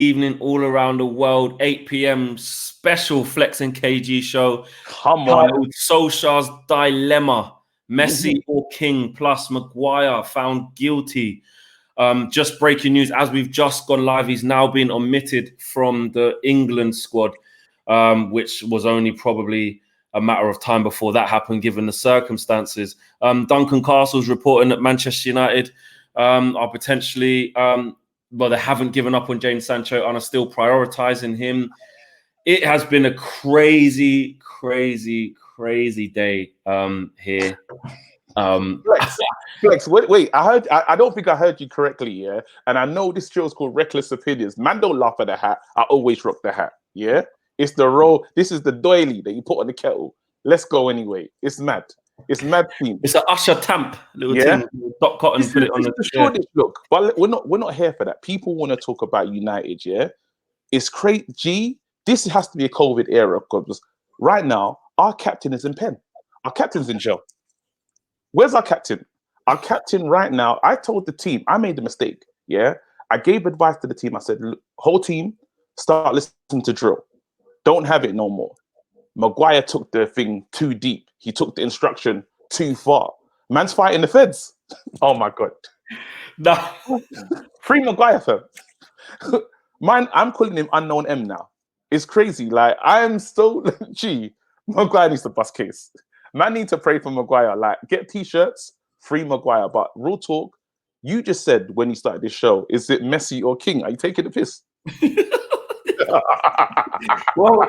evening all around the world. 8 p.m. special Flex and KG show. Come on. Titled Solskjaer's Dilemma. Messi or King plus Maguire found guilty. Just breaking news, as we've just gone live, he's now been omitted from the England squad, which was only probably a matter of time before that happened, given the circumstances. Duncan Castle's reporting that Manchester United are potentially, they haven't given up on Jadon Sancho and are still prioritizing him. It has been a crazy day here. Flex, wait. I don't think I heard you correctly, yeah? And I know this show's called Reckless Opinions. Man, don't laugh at the hat. I always rock the hat, yeah? It's the roll. This is the doily that you put on the kettle. Let's go anyway. It's mad. It's mad theme. It's an Usher Tamp little thing. Dot Cotton put it on the shortest look. But we're not here for that. People want to talk about United, yeah? It's crazy. This has to be a COVID era because right now our captain is in pen. Our captain's in jail. Where's our captain? Our captain right now, I told the team, I made a mistake, yeah? I gave advice to the team. I said, whole team, start listening to drill. Don't have it no more. Maguire took the thing too deep. He took the instruction too far. Man's fighting the feds. Oh my God. No. Free Maguire, fam. Man, I'm calling him Unknown M now. It's crazy. Like, I am so, Maguire needs to bust case. Man need to pray for Maguire. Like, get t-shirts, free Maguire. But real talk, you just said when you started this show, is it Messi or King? Are you taking the piss? well,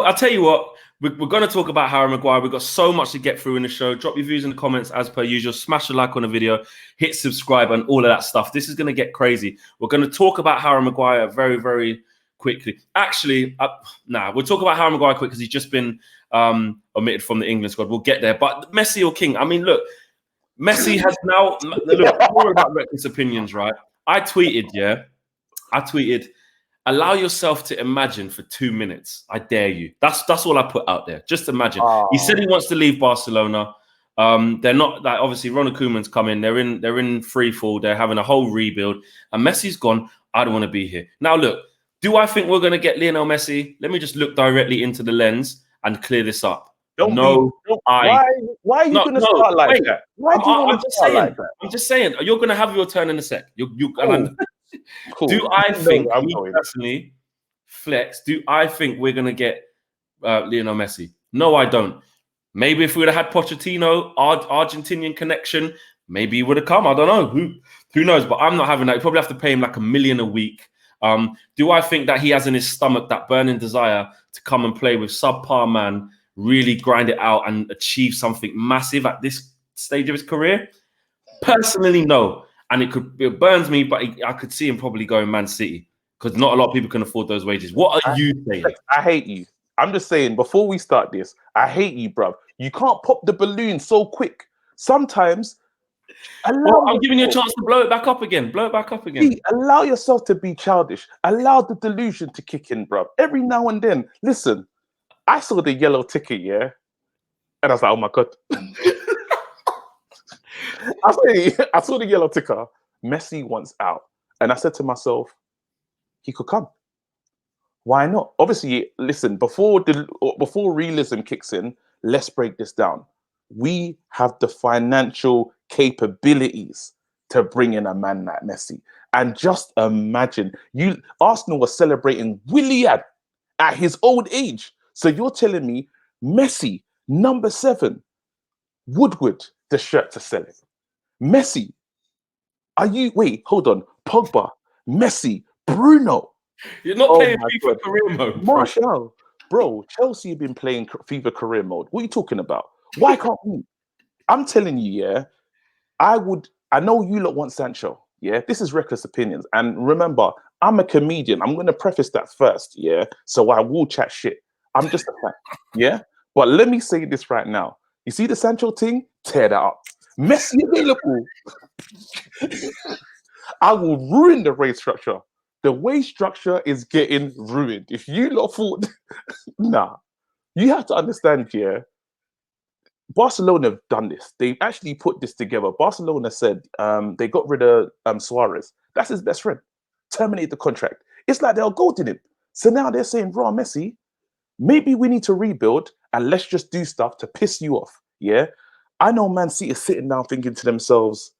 I'll tell you what. We're going to talk about Harry Maguire. We've got so much to get through in the show. Drop your views in the comments as per usual. Smash a like on the video. Hit subscribe and all of that stuff. This is going to get crazy. We're going to talk about Harry Maguire very, very quickly. Actually, we'll talk about Harry Maguire quick because he's just been omitted from the England squad. We'll get there. But Messi or King? I mean, look, Messi has now... Look, more about reckless opinions, right? I tweeted, allow yourself to imagine for 2 minutes. I dare you. That's all I put out there. Just imagine. Oh. He said he wants to leave Barcelona. They're not like obviously Ronald Koeman's coming. They're in free fall. They're having a whole rebuild. And Messi's gone. I don't want to be here. Now look, do I think we're going to get Lionel Messi? Let me just look directly into the lens and clear this up. Why are you going to start like that? Why do you want to start like that? I'm just saying. You're going to have your turn in a sec. Cool. Do I think, personally, Flex, do I think we're going to get Lionel Messi? No, I don't. Maybe if we would have had Pochettino, Argentinian connection, maybe he would have come. I don't know. Who knows? But I'm not having that. You probably have to pay him like $1 million a week. Do I think that he has in his stomach that burning desire to come and play with subpar man, really grind it out and achieve something massive at this stage of his career? Personally, no. And it burns me, but I could see him probably going Man City because not a lot of people can afford those wages. What are you saying? I hate you. I'm just saying, before we start this, I hate you, bruv. You can't pop the balloon so quick. Sometimes... I'm giving you a chance to blow it back up again. Allow yourself to be childish. Allow the delusion to kick in, bruv. Every now and then. Listen, I saw the yellow ticket, yeah? And I was like, oh my God. I saw the yellow ticker. Messi wants out. And I said to myself, he could come. Why not? Obviously, listen, before realism kicks in, let's break this down. We have the financial capabilities to bring in a man like Messi. And just imagine, Arsenal was celebrating Willian at his old age. So you're telling me Messi, number 7, Woodward, the shirt to sell it. Messi, hold on, Pogba, Messi, Bruno. You're not playing FIFA career mode. Martial, bro, Chelsea have been playing FIFA career mode. What are you talking about? Why can't we? I'm telling you, yeah, I know you lot want Sancho, yeah? This is reckless opinions. And remember, I'm a comedian. I'm going to preface that first, yeah? So I will chat shit. I'm just a fan, yeah? But let me say this right now. You see the Sancho thing? Tear that up. Messi available. I will ruin the wage structure. The wage structure is getting ruined. If you lot thought, nah. You have to understand, yeah, Barcelona have done this. They've actually put this together. Barcelona said they got rid of Suarez. That's his best friend. Terminate the contract. It's like they're goading him. So now they're saying, "Raw Messi, maybe we need to rebuild and let's just do stuff to piss you off." Yeah, I know Man City is sitting down thinking to themselves,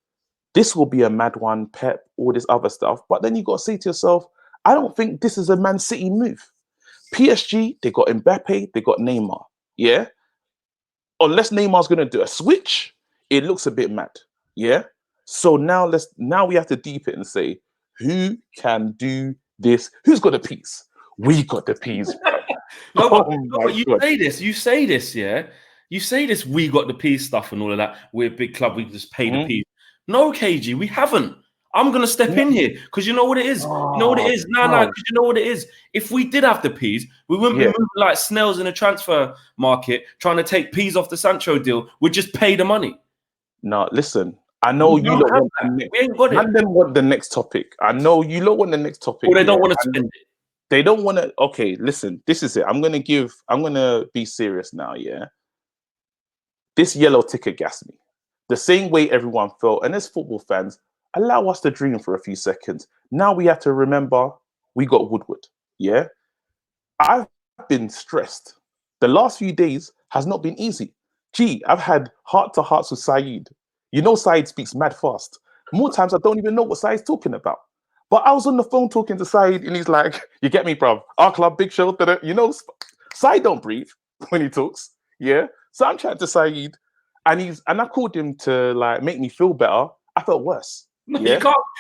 "This will be a mad one, Pep, all this other stuff." But then you got to say to yourself, I don't think this is a Man City move. PSG, they got Mbappe, they got Neymar. Yeah, unless Neymar's going to do a switch, it looks a bit mad. Yeah. So now we have to deep it and say, who can do this? Who's got the piece? We got the piece. No, but you say this, yeah. You say this, we got the piece stuff and all of that. We're a big club, we just pay the piece. No, KG, we haven't. I'm gonna step in here because you know what it is. You know what it is. No, because you know what it is. If we did have the peas, we wouldn't be moving like snails in a transfer market trying to take peas off the Sancho deal. We'd just pay the money. No, listen. I know you lot want the next. We ain't got it. And then want the next topic. I know you lot want the next topic. Well, they don't want to spend it. They don't want to. Okay, listen. This is it. I'm gonna be serious now. Yeah. This yellow ticket gassed me. The same way everyone felt, and as football fans, allow us to dream for a few seconds. Now we have to remember we got Woodward. Yeah. I've been stressed. The last few days has not been easy. Gee, I've had heart-to-hearts with Saeed. You know, Saeed speaks mad fast. More times I don't even know what Saeed's talking about. But I was on the phone talking to Saeed, and he's like, "You get me, bruv? Our club, big show." You know, Saeed don't breathe when he talks. Yeah. So I'm chatting to Saeed, and I called him to like make me feel better. I felt worse. No, yeah?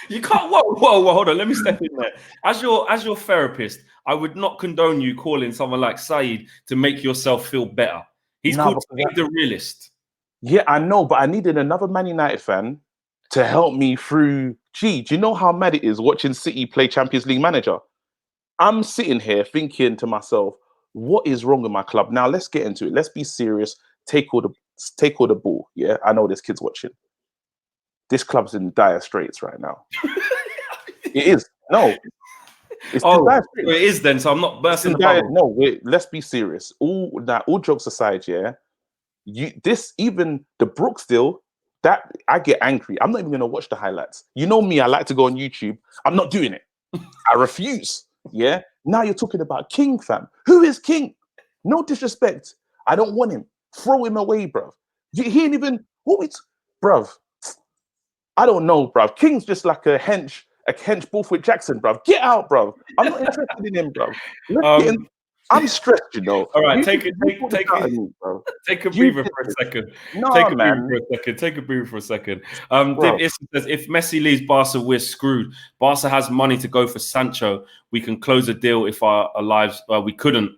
You can't. Whoa, hold on. Let me step in there. As your therapist, I would not condone you calling someone like Saeed to make yourself feel better. He's called the realist. Yeah, I know, but I needed another Man United fan to help me through. Gee, do you know how mad it is watching City play Champions League manager? I'm sitting here thinking to myself, what is wrong with my club? Now let's get into it. Let's be serious. Take all the ball. Yeah, I know there's kids watching. This club's in dire straits right now. It is. No. It's it is then. So I'm not bursting the bubble. No, let's be serious. All jokes aside, yeah. Even the Brooks deal, that I get angry. I'm not even gonna watch the highlights. You know me, I like to go on YouTube. I'm not doing it. I refuse. Yeah. Now you're talking about King, fam. Who is King? No disrespect. I don't want him. Throw him away, bruv. He ain't even bruv. I don't know, bruv. King's just like a hench Borthwick Jackson, bruv. Get out, bruv. I'm not interested in him, bruv. I'm stressed, you know. All right, take a breather for a second. Take a breather for a second. Dave says, if Messi leaves Barca, we're screwed. Barca has money to go for Sancho. We can close a deal if our lives. We can't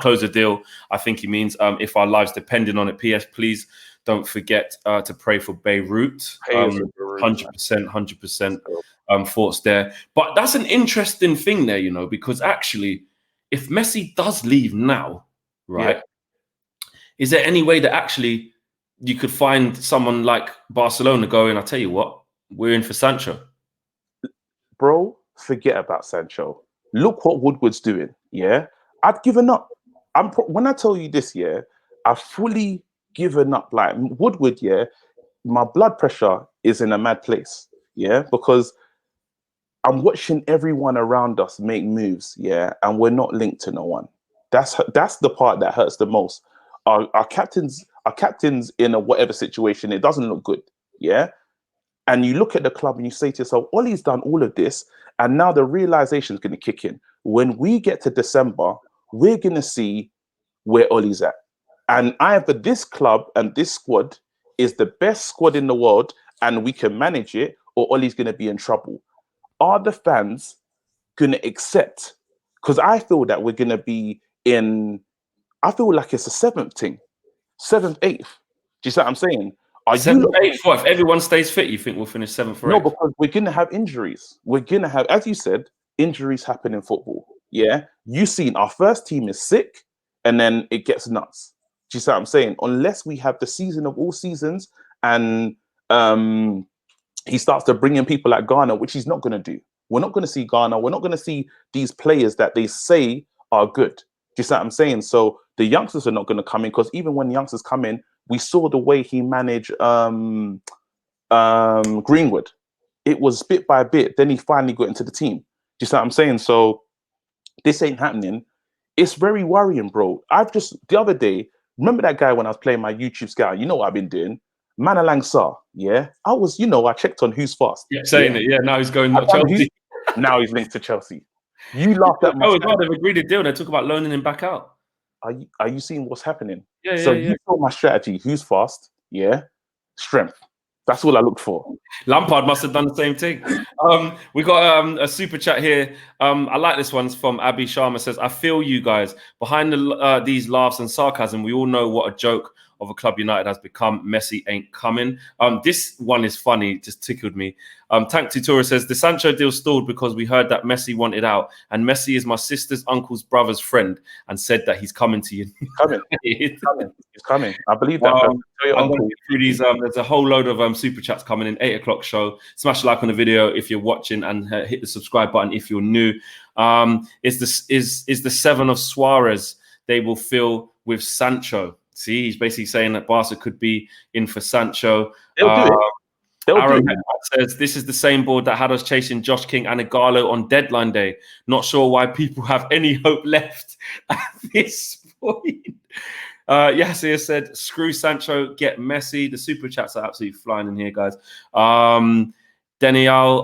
close a deal. I think he means if our lives depending on it. P.S. Please don't forget to pray for Beirut. 100%. Thoughts there. But that's an interesting thing there, you know, because actually, if Messi does leave now, right, is there any way that actually you could find someone like Barcelona going, I'll tell you what, we're in for Sancho? Bro, forget about Sancho. Look what Woodward's doing, yeah? I've given up. When I tell you this, yeah, I've fully given up. Like Woodward, yeah, my blood pressure is in a mad place, yeah, because I'm watching everyone around us make moves, yeah, and we're not linked to no one. That's the part that hurts the most. Our captains in a whatever situation, it doesn't look good, yeah. And you look at the club and you say to yourself, Ollie's done all of this, and now the realization is going to kick in. When we get to December, we're going to see where Ollie's at. And either this club and this squad is the best squad in the world and we can manage it, or Ollie's going to be in trouble. Are the fans going to accept? Because I feel that we're going to be I feel like it's a seventh, 8th. Do you see what I'm saying? Are 7th, 8th, 4th? If everyone stays fit, you think we'll finish 7th or 8th? No, because we're going to have injuries. We're going to have, as you said, injuries happen in football. Yeah. You've seen our first team is sick and then it gets nuts. Do you see what I'm saying? Unless we have the season of all seasons and he starts to bring in people like Ghana, which he's not going to do. We're not going to see Ghana. We're not going to see these players that they say are good. Do you see what I'm saying? So the youngsters are not going to come in because even when youngsters come in, we saw the way he managed Greenwood. It was bit by bit. Then he finally got into the team. you see what I'm saying? So this ain't happening. It's very worrying, bro. The other day, remember that guy when I was playing my YouTube scout? You know what I've been doing? Manalang Sarr, yeah? I checked on Who's Fast. Yeah, saying it. Yeah, now he's going to Chelsea. Now he's linked to Chelsea. You laughed at my they've agreed a deal. They talk about loaning him back out. Are you seeing what's happening? Yeah, You saw my strategy. Who's fast? Yeah. Strength. That's all I looked for. Lampard must have done the same thing. We got a super chat here. I like this one. It's from Abby Sharma. Says, I feel you guys. Behind these laughs and sarcasm, we all know what a joke of a club United has become. Messi ain't coming. This one is funny. Just tickled me. Tank Tutora says, the Sancho deal stalled because we heard that Messi wanted out. And Messi is my sister's uncle's brother's friend and said that he's coming to you. He's coming. I believe that. There's a whole load of super chats coming in. 8 o'clock show. Smash a like on the video if you're watching and hit the subscribe button if you're new. Is the 7 of Suarez they will fill with Sancho? See, he's basically saying that Barca could be in for Sancho. They'll do it. Aaron says, this is the same board that had us chasing Josh King and Igalo on deadline day. Not sure why people have any hope left at this point. Yasir said, screw Sancho, get Messi. The super chats are absolutely flying in here, guys. Daniel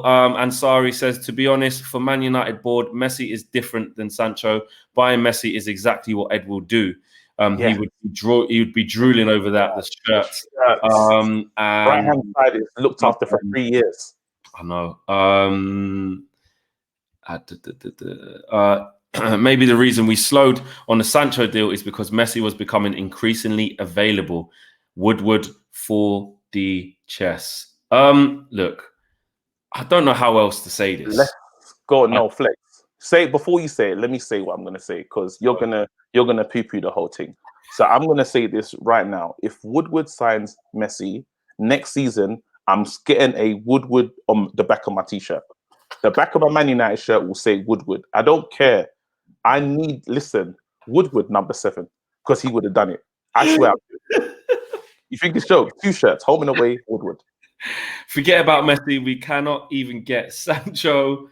Ansari says, to be honest, for Man United board, Messi is different than Sancho. Buying Messi is exactly what Ed will do. He would be drooling over that, the shirts. And right hand side is looked after for 3 years. I know. Maybe the reason we slowed on the Sancho deal is because Messi was becoming increasingly available. Woodward for the chess. Look, I don't know how else to say this. Let's go. No, Flex. Say it before you say it. Let me say what I'm going to say because you're gonna poo-poo the whole thing. So I'm going to say this right now. If Woodward signs Messi next season, I'm getting a Woodward on the back of my t-shirt. The back of my Man United shirt will say Woodward. I don't care. Woodward number 7 because he would have done it. I swear. You think it's joke? 2 shirts, home and away, Woodward. Forget about Messi. We cannot even get Sancho.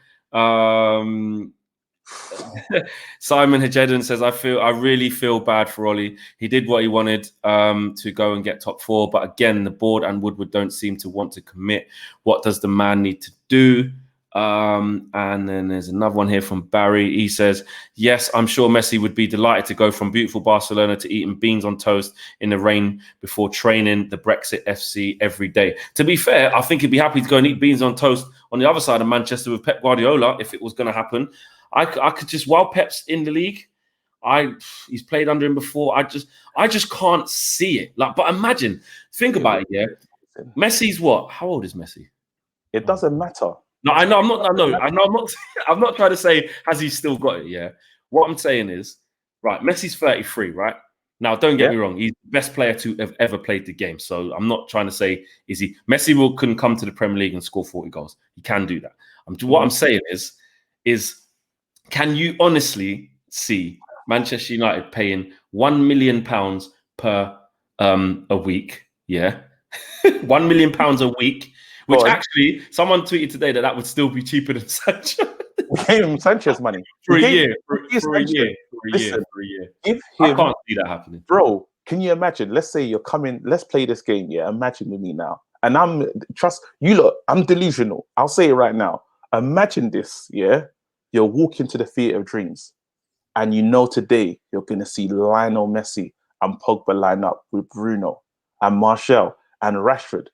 Simon Hajedin says, I really feel bad for Ollie. He did what he wanted to go and get top 4, but again, the board and Woodward don't seem to want to commit. What does the man need to do? And then there's another one here from Barry. He says, yes, I'm sure Messi would be delighted to go from beautiful Barcelona to eating beans on toast in the rain before training the Brexit FC every day. To be fair, I think he'd be happy to go and eat beans on toast on the other side of Manchester with Pep Guardiola if it was going to happen. I could just, while Pep's in the league, he's played under him before. I just can't see it. Like, but imagine, think about it. Yeah, Messi's what? How old is Messi? It doesn't matter. No, I know. I'm not trying to say has he still got it. Yeah. What I'm saying is, right. Messi's 33, right? Now, don't get me wrong. He's the best player to have ever played the game. So I'm not trying to say is he. Messi couldn't come to the Premier League and score 40 goals. He can do that. What I'm saying is, can you honestly see Manchester United paying £1 million per a week? Yeah, £1 million a week. Which actually, someone tweeted today that would still be cheaper than Sancho. We gave him Sanchez money for a year. Listen, give him, I can't see that happening, bro. Can you imagine? Let's say you're coming. Let's play this game. Yeah, imagine with me now. And I'm delusional. I'll say it right now. Imagine this. Yeah, you're walking to the theatre of dreams, and you know today you're gonna see Lionel Messi and Pogba line up with Bruno and Martial and Rashford.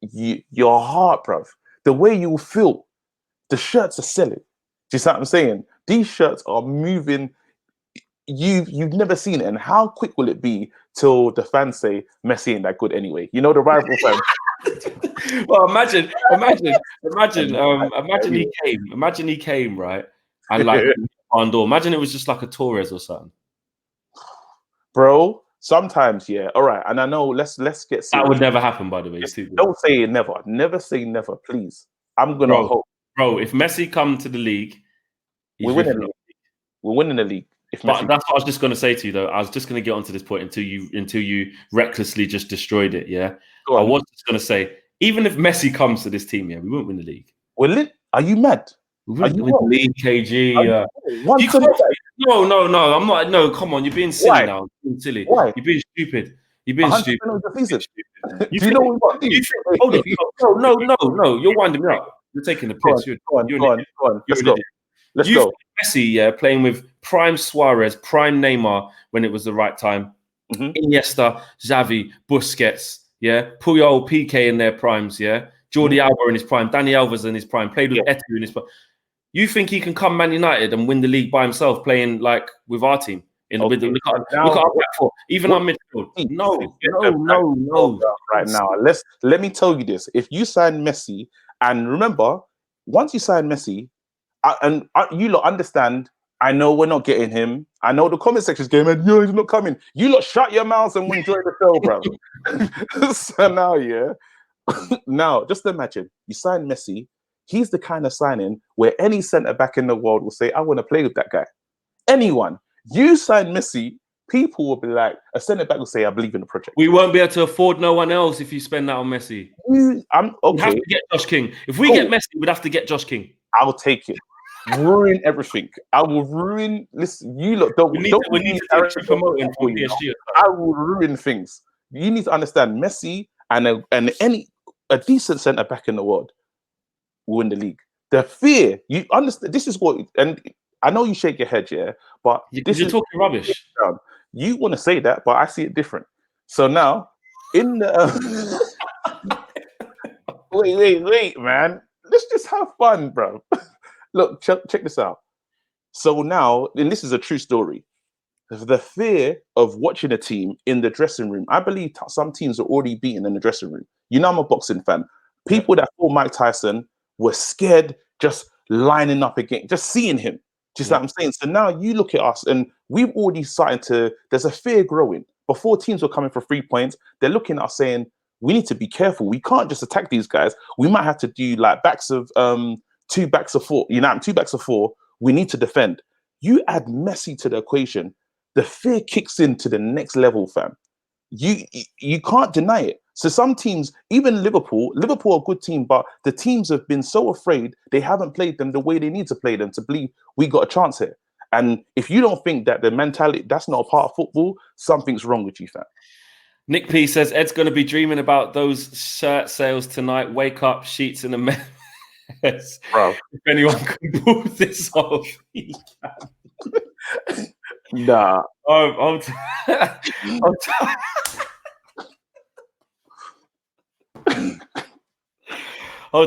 Your heart, bruv, the way you will feel, the shirts are selling. Do you see what I'm saying? These shirts are moving. You've never seen it. And how quick will it be till the fans say Messi ain't that good anyway? You know, the rival fans. Well, imagine he came, right? And like imagine it was just like a Torres or something. Bro. Sometimes, yeah. All right. And I know, let's get serious. That would never happen, by the way. Don't say it never. Never say never, please. I'm going to hope. Bro, if Messi come to the league, we're winning the league. We're winning the league. That's what I was just going to say to you, though. I was just going to get onto this point until you recklessly just destroyed it, yeah? I was just going to say, even if Messi comes to this team, yeah, we won't win the league. Are you mad? With the league, KG. No. I'm not. No, come on. You're being silly now. You're being silly. Why? You're being stupid. You're being stupid. Do you know what? Hold on. No. You're winding me up. You're taking the piss. Go on. Let's go. Messi, playing with prime Suarez, prime Neymar when it was the right time. Iniesta, Xavi, Busquets, Puyol, PK in their primes, Jordi Alba in his prime, Dani Alves in his prime, played with Eto'o in his prime. You think he can come Man United and win the league by himself, playing like with our team? Look at our back four, even our midfield. No. Right now, let me tell you this: if you sign Messi, and remember, once you sign Messi, you lot understand. I know we're not getting him. I know the comment section is going, "Yo, he's not coming." You lot shut your mouths and enjoy the show, bro. So now, now just imagine you sign Messi. He's the kind of signing where any centre back in the world will say, "I want to play with that guy." Anyone. You sign Messi, people will be like, a centre back will say, "I believe in the project." We won't be able to afford no one else if you spend that on Messi. I'm okay. We have to get Josh King. If we get Messi, we'd have to get Josh King. I'll take it. Ruin everything. I will ruin. Listen, you look. We need to promote him for PSG. I will ruin things. You need to understand Messi and a decent centre back in the world will win the league. The fear you understand. This is what, and I know you shake your head, but you're talking rubbish. You want to say that, but I see it different. So now, in the wait, man. Let's just have fun, bro. Look, check this out. So now, and this is a true story. The fear of watching a team in the dressing room. I believe some teams are already beaten in the dressing room. You know, I'm a boxing fan. People that fought Mike Tyson were scared just lining up again, just seeing him. Just like I'm saying. So now you look at us and we've already started to, there's a fear growing. Before teams were coming for 3 points, they're looking at us saying, we need to be careful. We can't just attack these guys. We might have to do like two backs of four. You know, 2 backs of 4. We need to defend. You add Messi to the equation, the fear kicks into the next level, fam. You can't deny it. So some teams, even Liverpool are a good team, but the teams have been so afraid they haven't played them the way they need to play them to believe we got a chance here. And if you don't think that the mentality, that's not a part of football, something's wrong with you, fam. Nick P says, Ed's going to be dreaming about those shirt sales tonight. Wake up, sheets in a mess. Bro. If anyone can pull this off, he can. Nah. Hold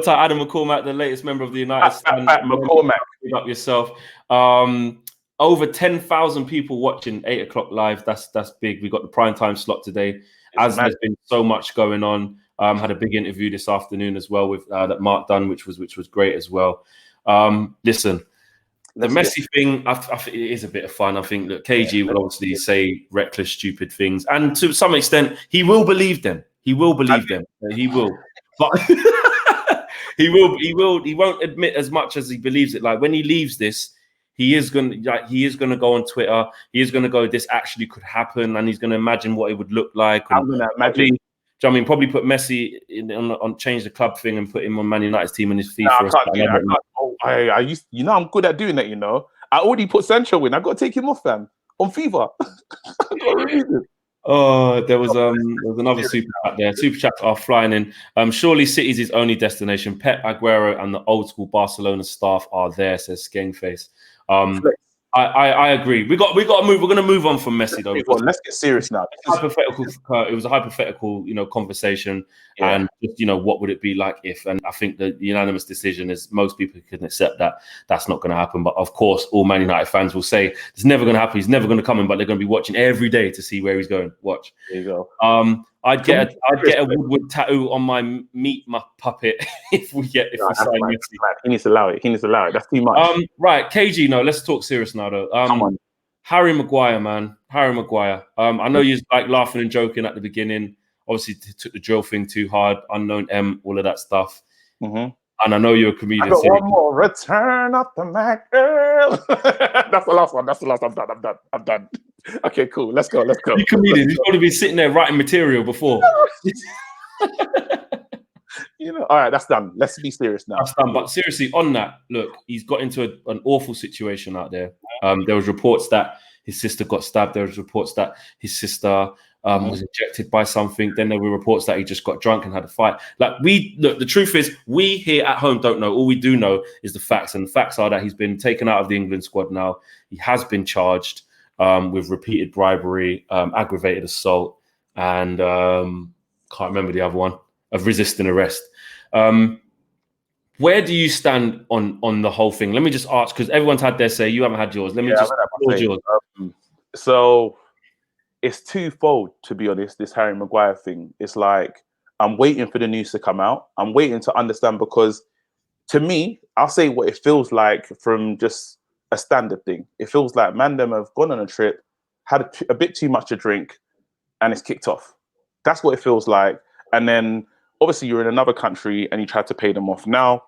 tight, Adam McCormack, the latest member of the United Stand. McCormack. Pick up yourself. Over 10,000 people watching 8 o'clock live. That's big. We got the prime time slot today. There's been so much going on. Had a big interview this afternoon as well with that Mark done, which was great as well. Listen, the Messi thing, it is a bit of fun. I think that KG will obviously say reckless, stupid things, and to some extent, he will believe them. He will, but he won't admit as much as he believes it. Like when he leaves this, he is gonna go on Twitter. He is gonna go, this actually could happen, and he's gonna imagine what it would look like. I'm gonna imagine. Probably put Messi on change the club thing and put him on Man United's team in his FIFA. No, I can't. I'm good at doing that. You know, I already put Sancho in. I got to take him off, fam, on FIFA. Oh, there was another super chat there. Super chats are flying in. Surely City's his only destination. Pep, Aguero, and the old school Barcelona staff are there, says Skengface. I agree. We got to move. We're going to move on from Messi though. Let's get serious now. Hypothetical. It was a hypothetical, conversation, and just, what would it be like if? And I think the unanimous decision is most people can accept that that's not going to happen. But of course, all Man United fans will say it's never going to happen. He's never going to come in, but they're going to be watching every day to see where he's going. Watch. There you go. I'd get a Woodward tattoo on my puppet if we sign Messi. He needs to allow it. That's too much. Right, KG. No, let's talk serious now though. Come on. Harry Maguire, man. Harry Maguire. I know you're like laughing and joking at the beginning. Obviously, took the drill thing too hard. Unknown M, all of that stuff. Mm-hmm. And I know you're a comedian. I got one more. Return of the Mac. That's the last one. I'm done. Okay, cool. Let's go. You comedian. You've probably been sitting there writing material before. You know, all right, that's done. Let's be serious now. That's done. But seriously, on that, look, he's got into an awful situation out there. There was reports that his sister got stabbed. There was reports that his sister was injected by something. Then there were reports that he just got drunk and had a fight. Like, the truth is, we here at home don't know. All we do know is the facts, and the facts are that he's been taken out of the England squad now. He has been charged with repeated bribery, aggravated assault, and can't remember the other one, of resisting arrest. Where do you stand on the whole thing? Let me just ask, because everyone's had their say. You haven't had yours. Let me just applaud yours. So it's twofold, to be honest, this Harry Maguire thing. It's like, I'm waiting for the news to come out. I'm waiting to understand, because to me, I'll say what it feels like from just a standard thing. It feels like Mandem have gone on a trip, had a bit too much to drink, and it's kicked off. That's what it feels like. And then obviously you're in another country and you try to pay them off. Now,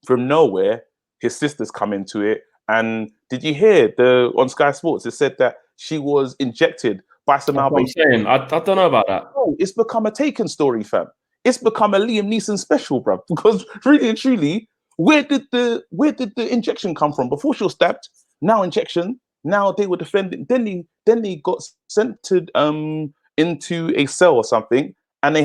from nowhere, his sister's come into it. And did you hear on Sky Sports, it said that she was injected by some Albanian. I don't know about that. Oh, it's become a Taken story, fam. It's become a Liam Neeson special, bro. Because really and truly, where did the injection come from? Before she was stabbed, now injection. Now they were defending. Then they got sent to into a cell or something, and they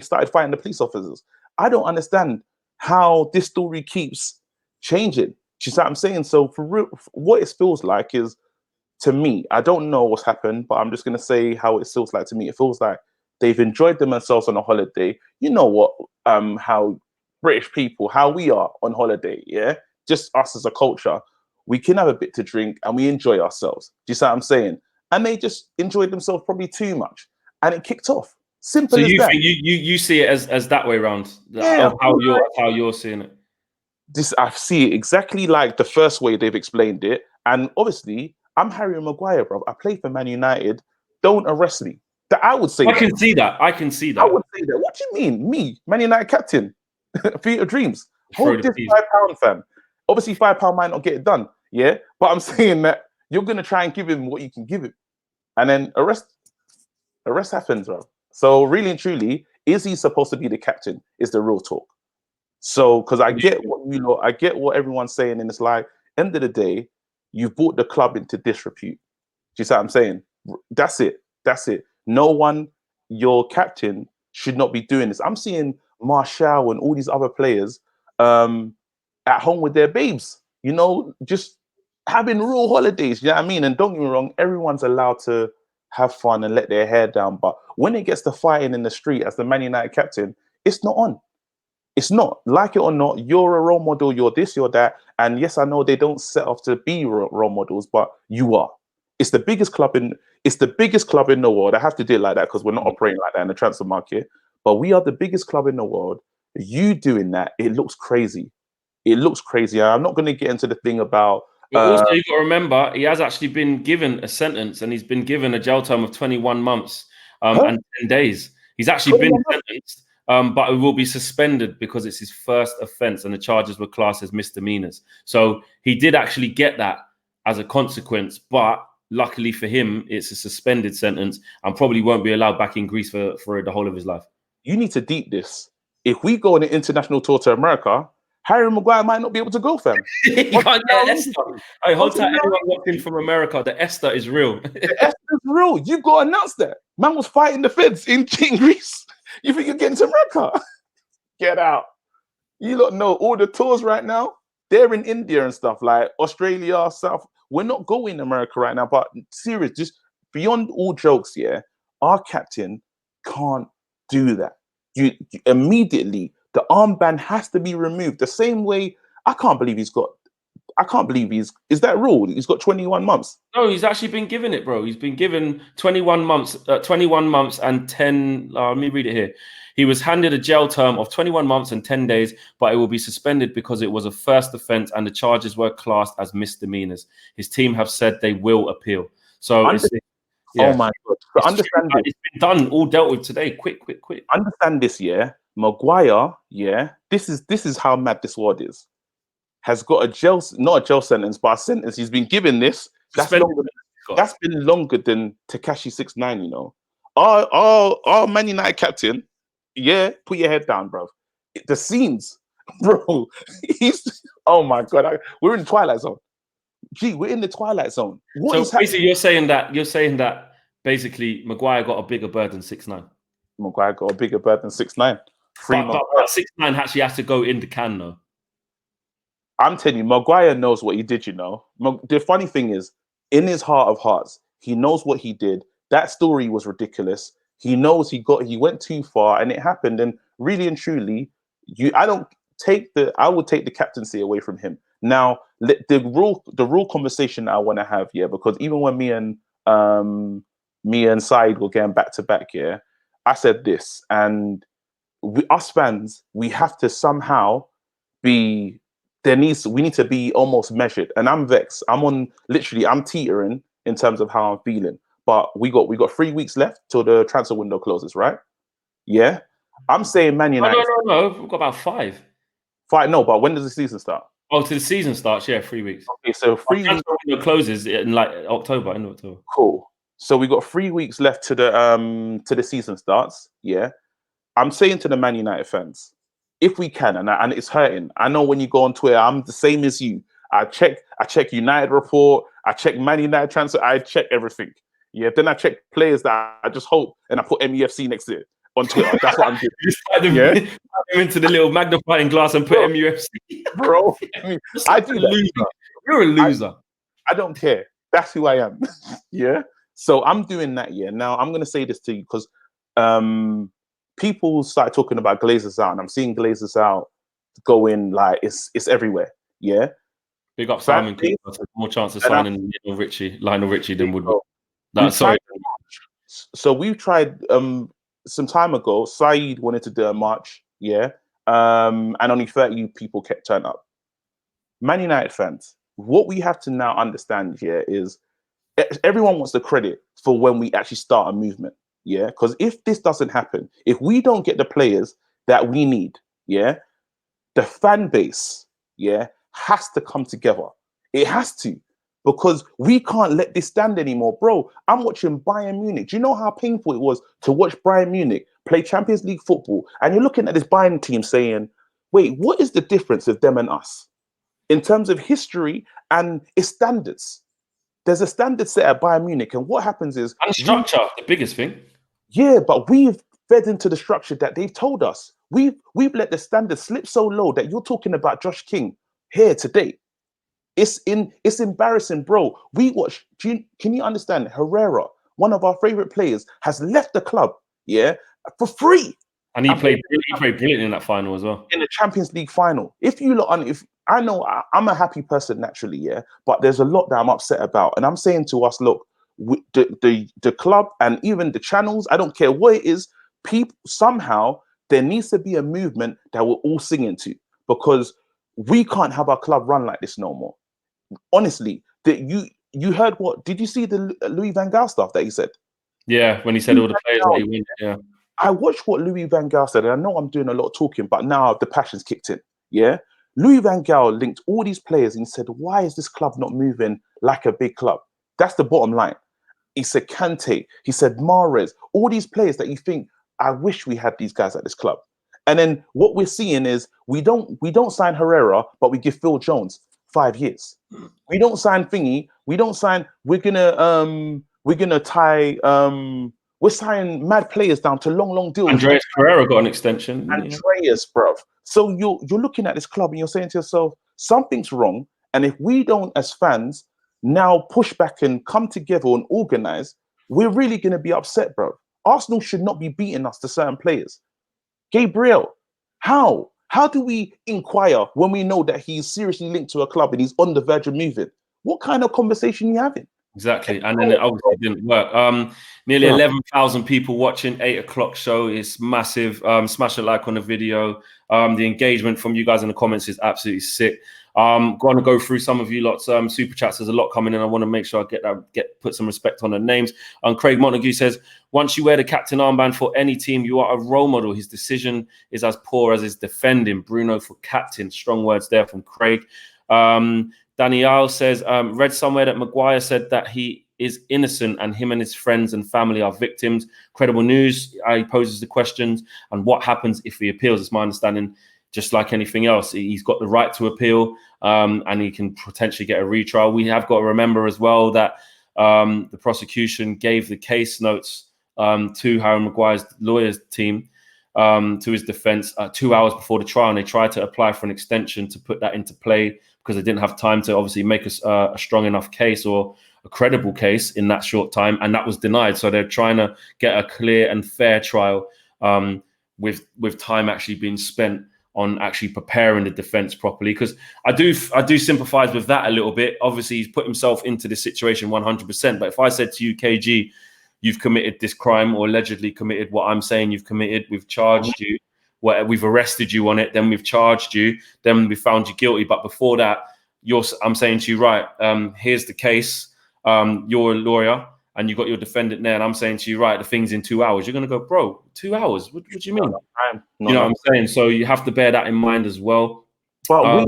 started fighting the police officers. I don't understand how this story keeps changing. You see what I'm saying? So for real, what it feels like is, to me, I don't know what's happened, but I'm just going to say how it feels like to me. It feels like they've enjoyed themselves on a holiday. You know what? How British people, how we are on holiday, yeah? Just us as a culture. We can have a bit to drink and we enjoy ourselves. Do you see what I'm saying? And they just enjoyed themselves probably too much, and it kicked off. Simple as that. So you see it as that way around? Yeah. How you're seeing it? I see it exactly like the first way they've explained it. And obviously, I'm Harry Maguire, bro. I play for Man United. Don't arrest me. I would say I can see that. I can see that. I would say that. What do you mean? Me, Man United captain, Feet of Dreams. Hold this £5, fam. Obviously, £5 might not get it done. Yeah. But I'm saying that you're going to try and give him what you can give him. And then arrest happens, bro. So really and truly, is he supposed to be the captain? Is the real talk. So, because I get what everyone's saying, and it's like, end of the day, you brought the club into disrepute. Do you see what I'm saying? That's it. No one, your captain, should not be doing this. I'm seeing Martial and all these other players at home with their babes, you know, just having real holidays. You know what I mean? And don't get me wrong, everyone's allowed to have fun and let their hair down. But when it gets to fighting in the street as the Man United captain, it's not on. It's not. Like it or not, you're a role model, you're this, you're that. And yes, I know they don't set off to be role models, but you are. It's the biggest club in the world. I have to do it like that because we're not operating like that in the transfer market. But we are the biggest club in the world. You doing that, it looks crazy. It looks crazy. I'm not going to get into the thing about. But also, you've got to remember, he has actually been given a sentence, and he's been given a jail term of 21 months and 10 days. He's actually been sentenced. But it will be suspended because it's his first offence and the charges were classed as misdemeanors. So he did actually get that as a consequence, but luckily for him, it's a suspended sentence and probably won't be allowed back in Greece for the whole of his life. You need to deep this. If we go on an international tour to America, Harry Maguire might not be able to go, fam. You can't get Esther. Hey, hold tight, anyone watching from America, the Esther is real. The Esther's real. You've got to announce that. Man was fighting the feds in Greece. You think you're getting to America? Get out. You lot know all the tours right now, they're in India and stuff, like Australia, South. We're not going to America right now, but serious, just beyond all jokes, yeah, our captain can't do that. You immediately, the armband has to be removed. The same way, I can't believe is that rule? He's got 21 months. No, he's actually been given it, bro. He's been given 21 months and 10. Let me read it here. He was handed a jail term of 21 months and 10 days, but it will be suspended because it was a first offence and the charges were classed as misdemeanors. His team have said they will appeal. So oh my God. So understand this. It's been done, all dealt with today. Quick. Understand this, yeah. Maguire, yeah. This is how mad this world is. Has got not a jail sentence, but a sentence. He's been given this. That's been longer than Tekashi 6ix9ine, you know. Our Man United captain, yeah, put your head down, bro. the scenes, bro. Oh my God, we're in the Twilight Zone. Gee, we're in the Twilight Zone. So basically, you're saying that basically Maguire got a bigger bird than 6ix9ine. Maguire got a bigger bird than 6ix9ine. But 6ix9ine actually has to go in the can, though. I'm telling you, Maguire knows what he did. You know, the funny thing is, in his heart of hearts, he knows what he did. That story was ridiculous. He knows he went too far, and it happened. And really and truly, I would take the captaincy away from him. Now, the real conversation I want to have, because even when me and Saeed were going back to back, I said this, and us fans, we have to somehow be. We need to be almost measured, and I'm vexed. I'm teetering in terms of how I'm feeling. But we got 3 weeks left till the transfer window closes, right? Yeah, I'm saying Man United. No, we've got about 5. 5? No, but when does the season start? Oh, to the season starts, 3 weeks. Okay, so 3 weeks. Transfer window closes in like October, end of October. Cool. So we got 3 weeks left to the season starts. Yeah, I'm saying to the Man United fans, if we can, and it's hurting. I know when you go on Twitter, I'm the same as you. I check United report, I check Man United transfer, I check everything. Yeah, then I check players that I just hope, and I put MUFC next to it on Twitter. That's what I'm doing. You slide them into the little magnifying glass and put MUFC. Bro, I do that. You're a loser. I don't care. That's who I am. Yeah. So I'm doing that. Yeah. Now I'm gonna say this to you because people start talking about Glazers out, and I'm seeing Glazers out going like it's everywhere. Yeah. Big up Simon. More chance of signing Lionel Richie than Woodward. No, sorry. So we've tried some time ago. Saeed wanted to do a march, and only 30 people kept turning up. Man United fans, what we have to now understand here is everyone wants the credit for when we actually start a movement. Yeah, because if this doesn't happen, if we don't get the players that we need, the fan base, has to come together. It has to, because we can't let this stand anymore, bro. I'm watching Bayern Munich. Do you know how painful it was to watch Bayern Munich play Champions League football? And you're looking at this Bayern team saying, wait, what is the difference of them and us in terms of history and its standards? There's a standard set at Bayern Munich, and what happens is and structure, the biggest thing. Yeah, but we've fed into the structure that they've told us. We've let the standard slip so low that you're talking about Josh King here today. It's embarrassing, bro. We watch. Can you understand? Herrera, one of our favorite players, has left the club, for free. And he played brilliant in that final as well. In the Champions League final. If I know I'm a happy person naturally, but there's a lot that I'm upset about, and I'm saying to us, look. The club and even the channels, I don't care what it is, people somehow there needs to be a movement that we're all singing to, because we can't have our club run like this no more. Honestly, that you heard what did you see the Louis van Gaal stuff that he said? Yeah, when he said all the players that he wanted. Yeah, I watched what Louis van Gaal said, and I know I'm doing a lot of talking, but now the passion's kicked in. Yeah, Louis van Gaal linked all these players and said, why is this club not moving like a big club? That's the bottom line. He said Kante, he said Mahrez, all these players that you think, I wish we had these guys at this club. And then what we're seeing is we don't sign Herrera, but we give Phil Jones 5 years. We don't sign Thingy. We don't sign. We're signing mad players down to long deals. Andreas Pereira got an extension. Andreas, bruv. So you're looking at this club and you're saying to yourself, something's wrong. And if we don't, as fans, now push back and come together and organize, we're really going to be upset, bro. Arsenal should not be beating us to certain players. Gabriel, how do we inquire when we know that he's seriously linked to a club and he's on the verge of moving? What kind of conversation are you having? Exactly, and then it obviously didn't work. Nearly 11,000 people watching 8 o'clock show is massive. Smash a like on the video. The engagement from you guys in the comments is absolutely sick. Going to go through some of you lots super chats. There's a lot coming in. I want to make sure I put some respect on the names. Craig Montague says, once you wear the captain armband for any team, you are a role model. His decision is as poor as his defending. Bruno for captain. Strong words there from Craig. Danielle says, read somewhere that Maguire said that he is innocent and him and his friends and family are victims. Credible News poses the questions, and what happens if he appeals? It's my understanding, just like anything else, he's got the right to appeal, and he can potentially get a retrial. We have got to remember as well that the prosecution gave the case notes to Harry Maguire's lawyers team, to his defense 2 hours before the trial, and they tried to apply for an extension to put that into play because they didn't have time to obviously make a strong enough case or a credible case in that short time, and that was denied. So they're trying to get a clear and fair trial, with time actually being spent on actually preparing the defense properly, because I do sympathize with that a little bit. Obviously, he's put himself into this situation 100%. But if I said to you, KG, you've committed this crime or allegedly committed what I'm saying you've committed, we've charged you, we've arrested you on it, then we've charged you, then we found you guilty. But before that, I'm saying to you, right, here's the case. You're a lawyer and you got your defendant there, and I'm saying to you, right, the thing's in 2 hours. You're going to go, bro, 2 hours? What do you mean? You know what I'm saying? So you have to bear that in mind as well. But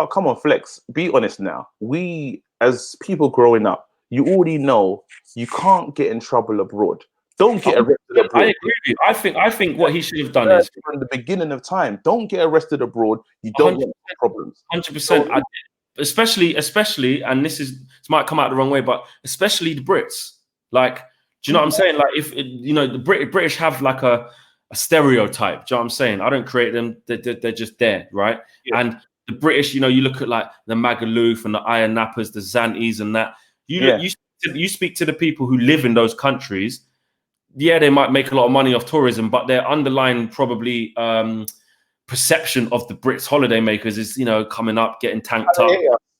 come on, Flex, be honest now. We, as people growing up, you already know you can't get in trouble abroad. Don't get arrested abroad. I agree with you. I think what he should have done is from the beginning of time. Don't get arrested abroad. You don't want problems. 100%. Especially, and this might come out the wrong way, but especially the Brits. Like, do you know what I'm saying? Like, if the British have like a stereotype. Do you know what I'm saying? I don't create them. They're just there, right? Yeah. And the British, you look at like the Magaluf and the Iron Nappers, the Zantis, and that. You speak to the people who live in those countries. Yeah, they might make a lot of money off tourism, but their underlying probably perception of the Brits holidaymakers is, coming up, getting tanked up,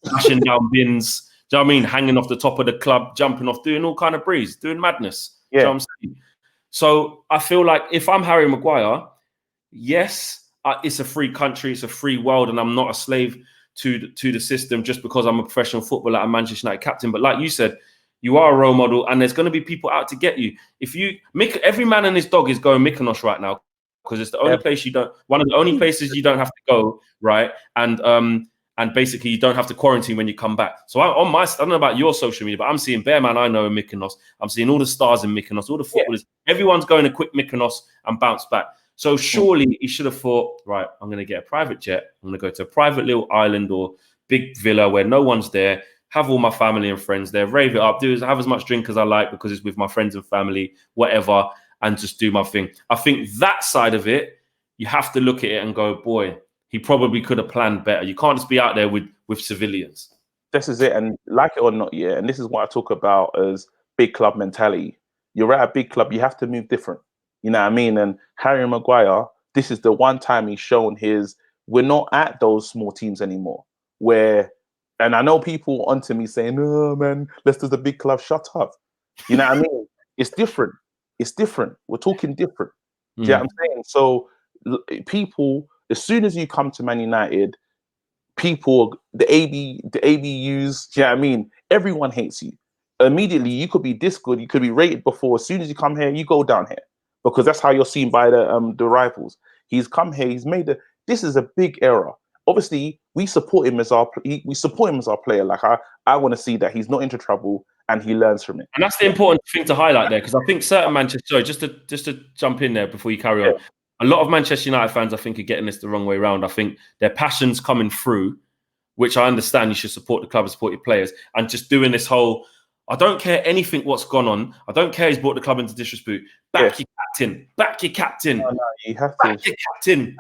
smashing down bins. Do you know what I mean? Hanging off the top of the club, jumping off, doing all kind of breeze, doing madness. Yeah. Do you know what I'm saying? So I feel like if I'm Harry Maguire, yes, it's a free country, it's a free world, and I'm not a slave to the system just because I'm a professional footballer and Manchester United captain. But like you said, you are a role model, and there's going to be people out to get you. Every man and his dog is going Mykonos right now because it's the only place one of the only places you don't have to go, right? And basically you don't have to quarantine when you come back. So I don't know about your social media, but I'm seeing Bear Man I know in Mykonos. I'm seeing all the stars in Mykonos, all the footballers. Yeah. Everyone's going a quick Mykonos and bounce back. So surely he should have thought, right, I'm going to get a private jet. I'm going to go to a private little island or big villa where no one's there, have all my family and friends there, rave it up, have as much drink as I like because it's with my friends and family, whatever, and just do my thing. I think that side of it, you have to look at it and go, boy, he probably could have planned better. You can't just be out there with civilians. This is it. And like it or not, yeah. And this is what I talk about as big club mentality. You're at a big club, you have to move different. You know what I mean? And Harry Maguire, this is the one time he's shown we're not at those small teams anymore. And I know people onto me saying, oh man, Leicester's a big club, shut up. You know what I mean? It's different. It's different. We're talking different. Do you know what I'm saying? So people, as soon as you come to Man United, people, the ABUs, do you know what I mean? Everyone hates you. Immediately, you could be this good, you could be rated before. As soon as you come here, you go down here because that's how you're seen by the rivals. He's come here, he's made this is a big error. Obviously, we support him as our player. Like I want to see that he's not into trouble and he learns from it. And that's the important thing to highlight there, because I think certain Manchester. Sorry, just to jump in there before you carry on. A lot of Manchester United fans, I think, are getting this the wrong way around. I think their passion's coming through, which I understand you should support the club and support your players, and just doing this whole, I don't care anything what's gone on. I don't care he's brought the club into disrepute. Back your captain. Back your captain. No, you have to. Back your captain.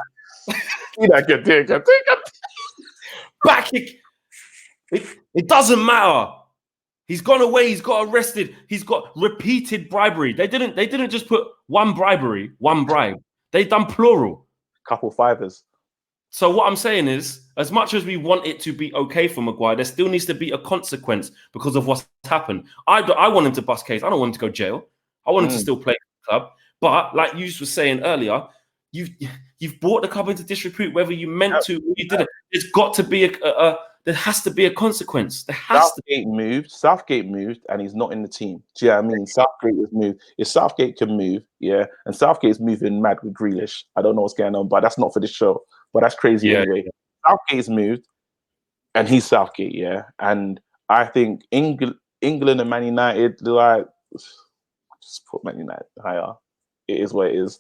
Back it doesn't matter. He's gone away. He's got arrested. He's got repeated bribery. They didn't just put one bribe. They done plural. Couple fivers. So what I'm saying is, as much as we want it to be okay for Maguire, there still needs to be a consequence because of what's happened. I want him to bust case. I don't want him to go jail. I want him to still play for the club. But like you were saying earlier, you've brought the club into disrepute, whether you meant to or you didn't. There's got to be there has to be a consequence. Southgate moved, and he's not in the team. Do you know what I mean? Southgate has moved. If Southgate can move, yeah, and Southgate's moving mad with Grealish. I don't know what's going on, but that's not for this show. But that's crazy anyway. Southgate's moved, and he's Southgate, yeah. And I think England and Man United, like, just put Man United higher. It is what it is.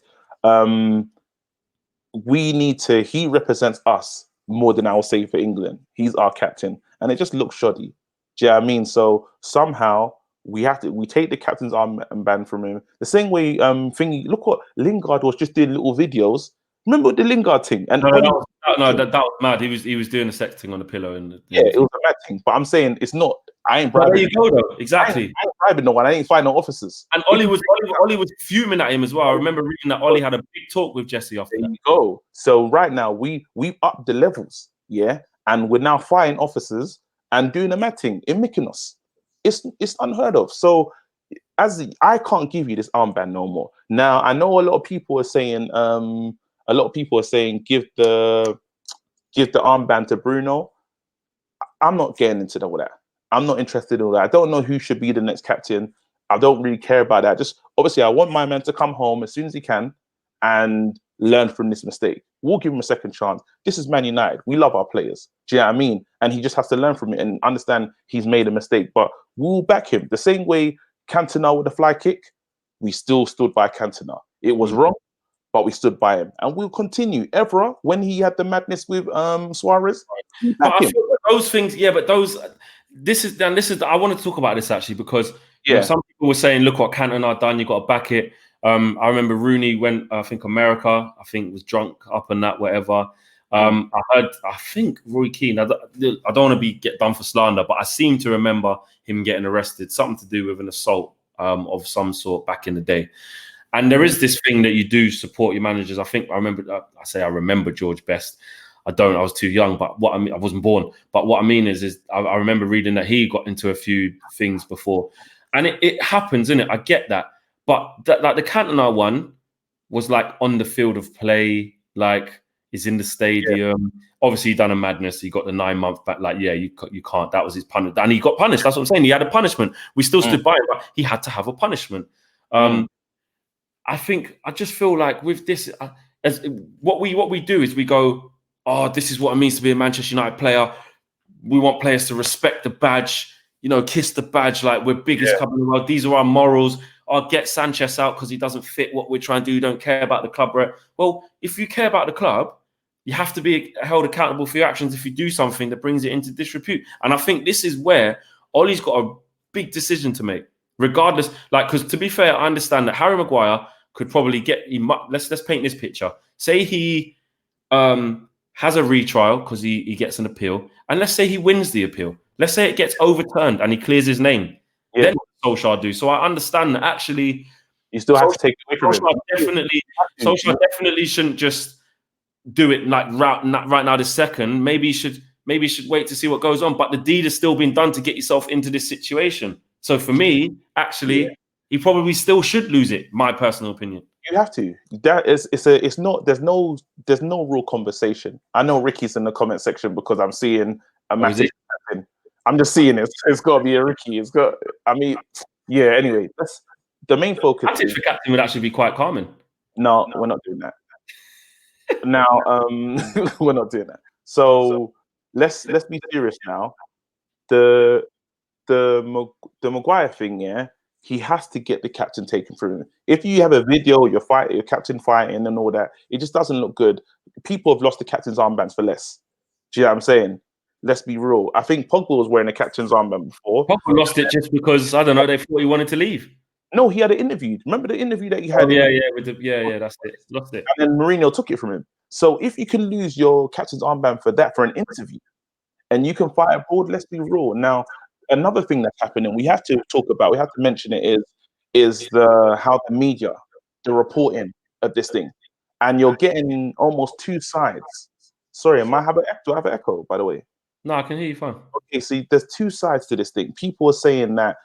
We need to. He represents us more than I will say for England. He's our captain, and it just looks shoddy. Do you know what I mean? So somehow we take the captain's armband from him. The same way, thingy. Look what Lingard was just doing little videos. Remember the Lingard thing? And that was mad. He was doing a sex thing on the pillow, and it was a mad thing. But I'm saying it's not. I ain't bribing. There you go, though. Exactly. I ain't bribing no one. I ain't fighting no officers. And Ollie was fuming at him as well. I remember reading that Ollie had a big talk with Jesse after that. There you go. So right now we upped the levels, yeah, and we're now fighting officers and doing a mad thing in Mykonos. It's unheard of. So I can't give you this armband no more. Now I know a lot of people are saying give the armband to Bruno. I'm not getting into all that. I'm not interested in all that. I don't know who should be the next captain. I don't really care about that. Just obviously, I want my man to come home as soon as he can and learn from this mistake. We'll give him a second chance. This is Man United. We love our players. Do you know what I mean? And he just has to learn from it and understand he's made a mistake. But we'll back him. The same way Cantona with the fly kick, we still stood by Cantona. It was wrong, but we stood by him. And we'll continue. Evra, when he had the madness with Suarez, but I feel like those things, but this is I want to talk about this actually because some people were saying, look what Cantona done, you got to back it. I remember Rooney went, I think America, I think was drunk up and that, whatever. I think Roy Keane, I don't want to get done for slander, but I seem to remember him getting arrested, something to do with an assault of some sort back in the day. And there is this thing that you do support your managers. I think I remember George Best. I was too young, but I wasn't born. But what I mean is I remember reading that he got into a few things before. And it happens, innit? I get that. But like the Cantona one was like on the field of play, like he's in the stadium. Yeah. Obviously, he done a madness. He got the 9 month back. Like, you can't. That was his punishment. And he got punished. That's what I'm saying. He had a punishment. We still stood by him, but he had to have a punishment. I just feel like with this, what we do is we go, oh, this is what it means to be a Manchester United player. We want players to respect the badge, kiss the badge like we're biggest club in the world. These are our morals. I'll get Sanchez out because he doesn't fit what we're trying to do. You don't care about the club. Right? Well, if you care about the club, you have to be held accountable for your actions if you do something that brings it into disrepute. And I think this is where Ollie's got a big decision to make, regardless. Like, because to be fair, I understand that Harry Maguire could probably let's paint this picture. Say he has a retrial because he gets an appeal, and let's say he wins the appeal. Let's say it gets overturned and he clears his name. Yeah. Then what Solskjaer do? So I understand that actually you still have to take it away from him. Solskjaer definitely shouldn't just do it like right now this second. Maybe you should wait to see what goes on. But the deed has still been done to get yourself into this situation. So for me, actually, he probably still should lose it. My personal opinion. You have to. It's not. There's no real conversation. I know Ricky's in the comment section because I'm seeing a massive. I'm just seeing it. It's got to be a Ricky. It's got. I mean, yeah. Anyway, that's the main focus. I think the captain would actually be quite calming. No, we're not doing that. Now, we're not doing that. So let's be serious now. The Maguire thing, he has to get the captain taken through him. If you have a video, your captain fighting and all that, it just doesn't look good. People have lost the captain's armbands for less. Do you know what I'm saying? Let's be real. I think Pogba was wearing a captain's armband before. Pogba lost it just because, I don't know, they thought he wanted to leave. No, he had an interview. Remember the interview that he had? That's it. Lost it. And then Mourinho took it from him. So if you can lose your captain's armband for an interview, and you can fight abroad, let's be real. Now, another thing that's happening, we have to mention it, is how the media, the reporting of this thing. And you're getting almost two sides. Sorry, do I have an echo, by the way? No, I can hear you fine. Okay, see, there's two sides to this thing. People are saying that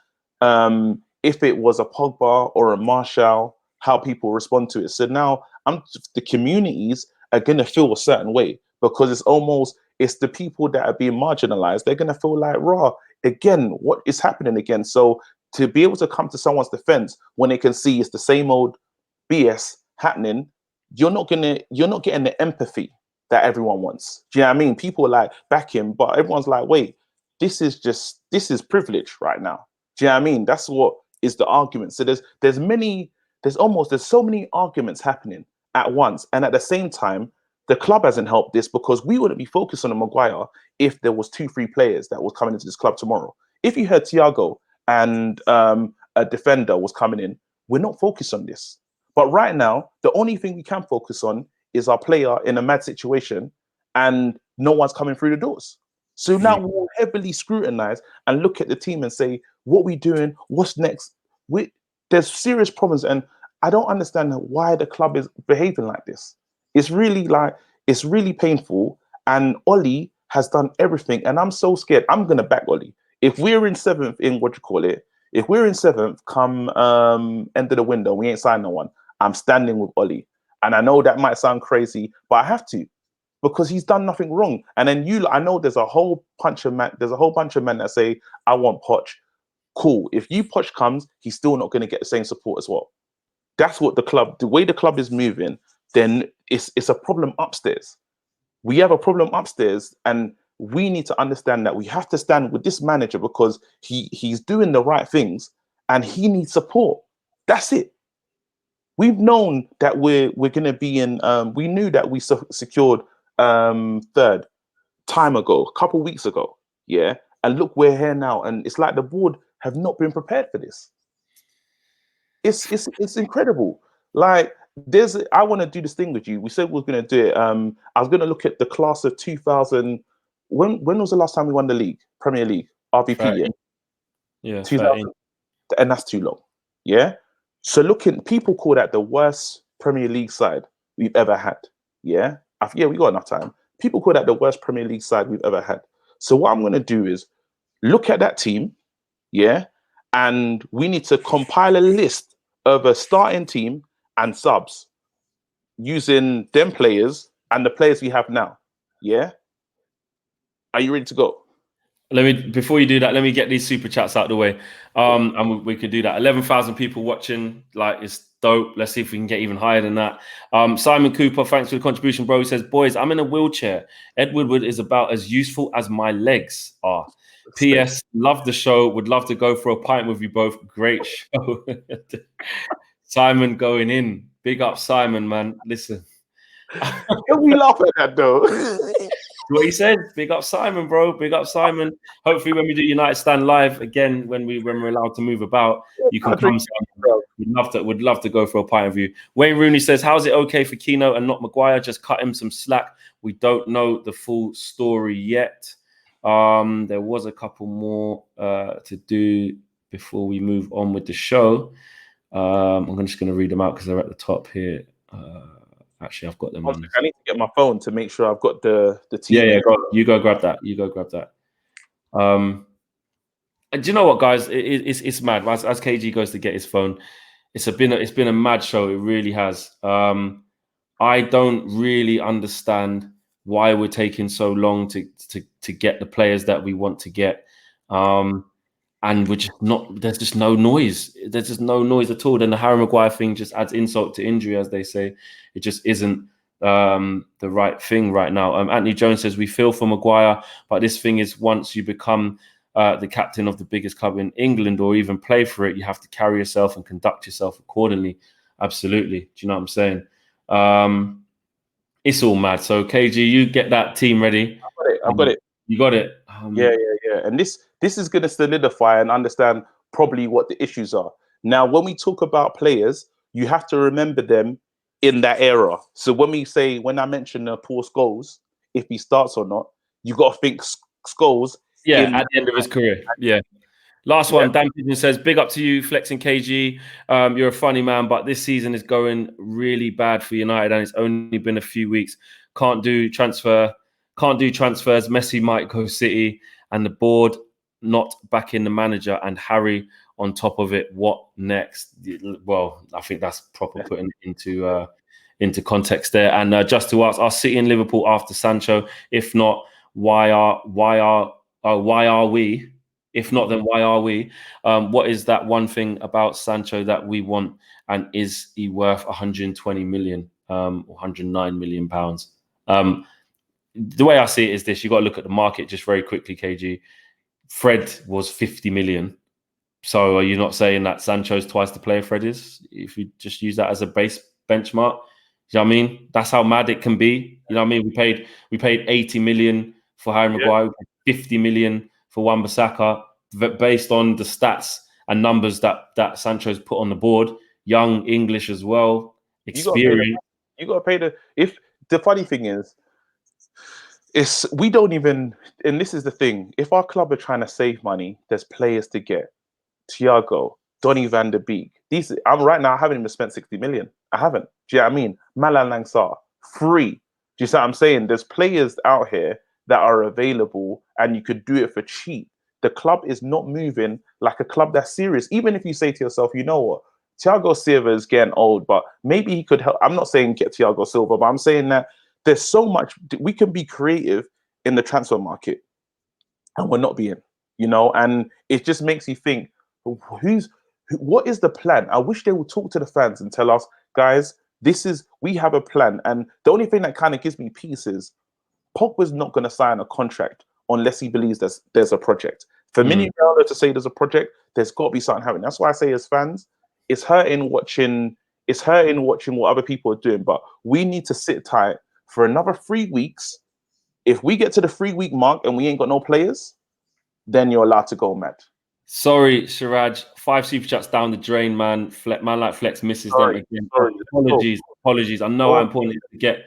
if it was a Pogba or a Martial, how people respond to it. So now the communities are going to feel a certain way because it's the people that are being marginalized. They're going to feel like, raw, again, what is happening again? So to be able to come to someone's defense when they can see it's the same old BS happening, you're not getting the empathy that everyone wants. Do you know what I mean? People are like, back him, but everyone's like, wait, this is privilege right now. Do you know what I mean? That's what is the argument. So there's so many arguments happening at once, and at the same time, the club hasn't helped this because we wouldn't be focused on a Maguire if there was 2-3 players that was coming into this club tomorrow. If you heard Thiago and a defender was coming in, we're not focused on this. But right now, the only thing we can focus on is our player in a mad situation, and no one's coming through the doors. So now we'll heavily scrutinize and look at the team and say, what we doing? What's next? There's serious problems, and I don't understand why the club is behaving like this. It's really painful. And Oli has done everything, and I'm so scared. I'm gonna back Oli. If we're in 7th in if we're in 7th, come end of the window, we ain't signed no one. I'm standing with Oli. And I know that might sound crazy, but I have to, because he's done nothing wrong. And then I know there's a whole bunch of men that say, I want Poch. Cool. If Poch comes, he's still not going to get the same support as well. That's what the way the club is moving, then it's a problem upstairs. We have a problem upstairs, and we need to understand that we have to stand with this manager because he's doing the right things and he needs support. That's it. We've known that we're going to be in. We knew that we secured 3rd time ago, a couple weeks ago. Yeah, and look, we're here now, and it's like the board have not been prepared for this. It's incredible. Like I want to do this thing with you. We said we were going to do it. I was going to look at the class of 2000. When was the last time we won the league, Premier League, RBP? Yeah, 2000, and that's too long. Yeah. So people call that the worst Premier League side we've ever had. Yeah. We got enough time. People call that the worst Premier League side we've ever had. So what I'm going to do is look at that team. Yeah. And we need to compile a list of a starting team and subs using them players and the players we have now. Yeah. Are you ready to go? Before you do that, let me get these super chats out of the way. And we could do that. 11,000 people watching, like, it's dope. Let's see if we can get even higher than that. Simon Cooper, thanks for the contribution, bro. He says, boys, I'm in a wheelchair. Ed Woodward is about as useful as my legs are. P.S. Love the show. Would love to go for a pint with you both. Great show. Simon going in. Big up, Simon, man. Listen. Can we laugh at that, though? What he said. Big up Simon, bro. Big up Simon. Hopefully, when we do United Stand live again, when we're allowed to move about, you can come. Would love to go for a pint of you. Wayne Rooney says, "How's it okay for Keno and not Maguire? Just cut him some slack. We don't know the full story yet." There was a couple more to do before we move on with the show. I'm just going to read them out because they're at the top here. Actually, I've got them. I need to get my phone to make sure I've got the team. Yeah. You go grab that. Do you know what, guys? It's mad. As KG goes to get his phone, it's been a mad show. It really has. I don't really understand why we're taking so long to get the players that we want to get. And we're just not. There's just no noise. There's just no noise at all. Then the Harry Maguire thing just adds insult to injury, as they say. It just isn't the right thing right now. Anthony Jones says, we feel for Maguire, but this thing is, once you become the captain of the biggest club in England or even play for it, you have to carry yourself and conduct yourself accordingly. Absolutely. Do you know what I'm saying? It's all mad. So KG, you get that team ready. I've got it. You got it. Yeah. And this is going to solidify and understand probably what the issues are. Now, when we talk about players, you have to remember them in that era. So when I mention Paul Scholes, if he starts or not, you got to think Scholes. Yeah, at the end of his career. Yeah. Last one, Dan Pigeon says, big up to you, Flexing KG. You're a funny man, but this season is going really bad for United and it's only been a few weeks. Can't do transfers. Messi might go City and the board not backing the manager and Harry on top of it. What next? Well, I think that's proper putting it into context there. And just to ask, are City and Liverpool after Sancho? If not, why are we? If not, then why are we? What is that one thing about Sancho that we want? And is he worth 120 million or 109 million pounds? The way I see it is this: you got to look at the market just very quickly. KG, Fred was 50 million. So are you not saying that Sancho's twice the player Fred is? If you just use that as a base benchmark, you know what I mean? That's how mad it can be. You know what I mean? We paid 80 million for Harry Maguire, 50 million for Wan-Bissaka, based on the stats and numbers that Sancho's put on the board. Young, English as well, experience. You got to pay the. If the funny thing is, we don't even. And this is the thing: if our club are trying to save money, there's players to get. Thiago, Donny van der Beek. I'm right now. I haven't even spent 60 million. I haven't. Do you know what I mean? Malan Langsar, free. Do you see what I'm saying? There's players out here that are available, and you could do it for cheap. The club is not moving like a club that's serious. Even if you say to yourself, you know what, Thiago Silva is getting old, but maybe he could help. I'm not saying get Thiago Silva, but I'm saying that there's so much we can be creative in the transfer market, and we're not being. And it just makes you think. What is the plan? I wish they would talk to the fans and tell us, guys, we have a plan. And the only thing that kind of gives me peace is Pogba's not going to sign a contract unless he believes there's a project. For Mini Raiola to say there's a project, there's got to be something happening. That's why I say as fans, it's hurting watching what other people are doing. But we need to sit tight for another 3 weeks. If we get to the 3-week mark and we ain't got no players, then you're allowed to go mad. Sorry, Siraj. 5 super chats down the drain, man. Man like Flex misses them again. Apologies. I know how important it is to get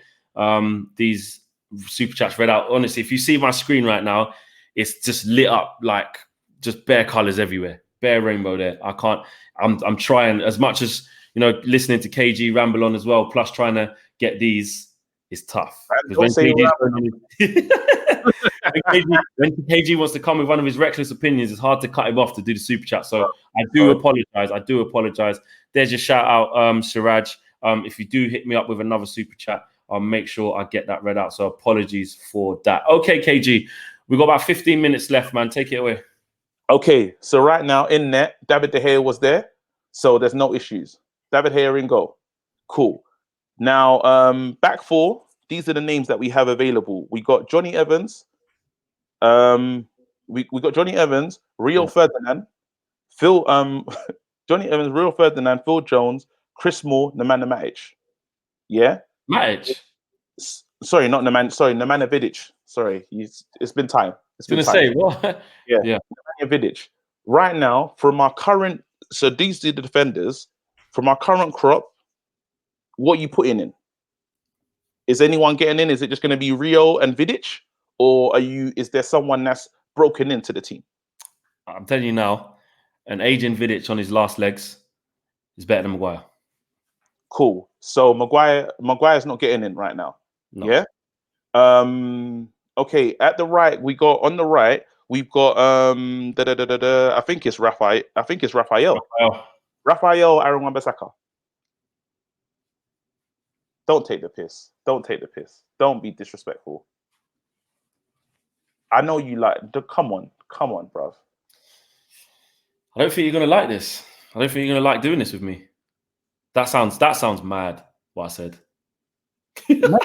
these super chats read out. Honestly, if you see my screen right now, it's just lit up like just bare colors everywhere, bare rainbow there. I'm trying as much as listening to KG ramble on as well. Plus trying to get these is tough. When KG wants to come with one of his reckless opinions, it's hard to cut him off to do the super chat. So I do apologize. There's your shout out, Siraj. If you do hit me up with another super chat, I'll make sure I get that read out. So apologies for that. Okay, KG, we've got about 15 minutes left, man. Take it away. Okay, so right now in net, David De Gea was there, so there's no issues. David De Gea in goal. Cool. Now, back four. These are the names that we have available. We got Johnny Evans. We got Johnny Evans, Rio Ferdinand, Phil. Johnny Evans, Rio Ferdinand, Phil Jones, Chris Moore, Nemanja Matic. Yeah, Matic. Sorry, not Nemanja. Sorry, Nemanja Vidic. Sorry, it's been time. It's been time. Say what? Yeah. Nemanja Vidic. Right now, from our current, so these are the defenders from our current crop. What are you putting in? Is anyone getting in? Is it just going to be Rio and Vidic, or is there someone that's broken into the team? I'm telling you now, an aging Vidic on his last legs is better than Maguire. Cool. So Maguire's not getting in right now. No. Yeah. Okay. At the right, we've got I think it's Raphael. Raphael Aaron Wan-Bissaka. Don't take the piss. Don't be disrespectful. I know you come on, bruv. I don't think you're gonna like this. I don't think you're gonna like doing this with me. That sounds mad. What I said. The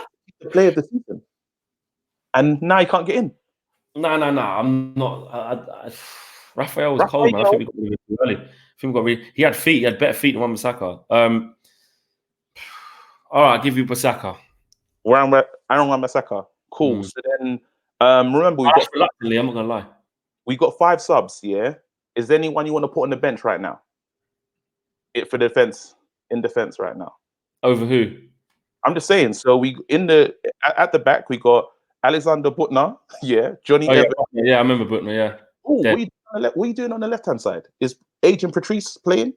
player of the season, and now he can't get in. No. I'm not. Raphael was cold, man. I think we got really early. He had feet. He had better feet than Wan-Bissaka. All right, I'll give you Bissaka. Aaron Wan-Bissaka. Cool. So then, remember reluctantly. I'm not gonna lie. We got 5 subs. Yeah. Is there anyone you want to put on the bench right now? For defense, in defense right now. Over who? I'm just saying. So at the back we got Alexander Butner. Yeah. Johnny Evans. Yeah, I remember Butner. Yeah. Oh, what are you doing on the left hand side? Is Agent Patrice playing?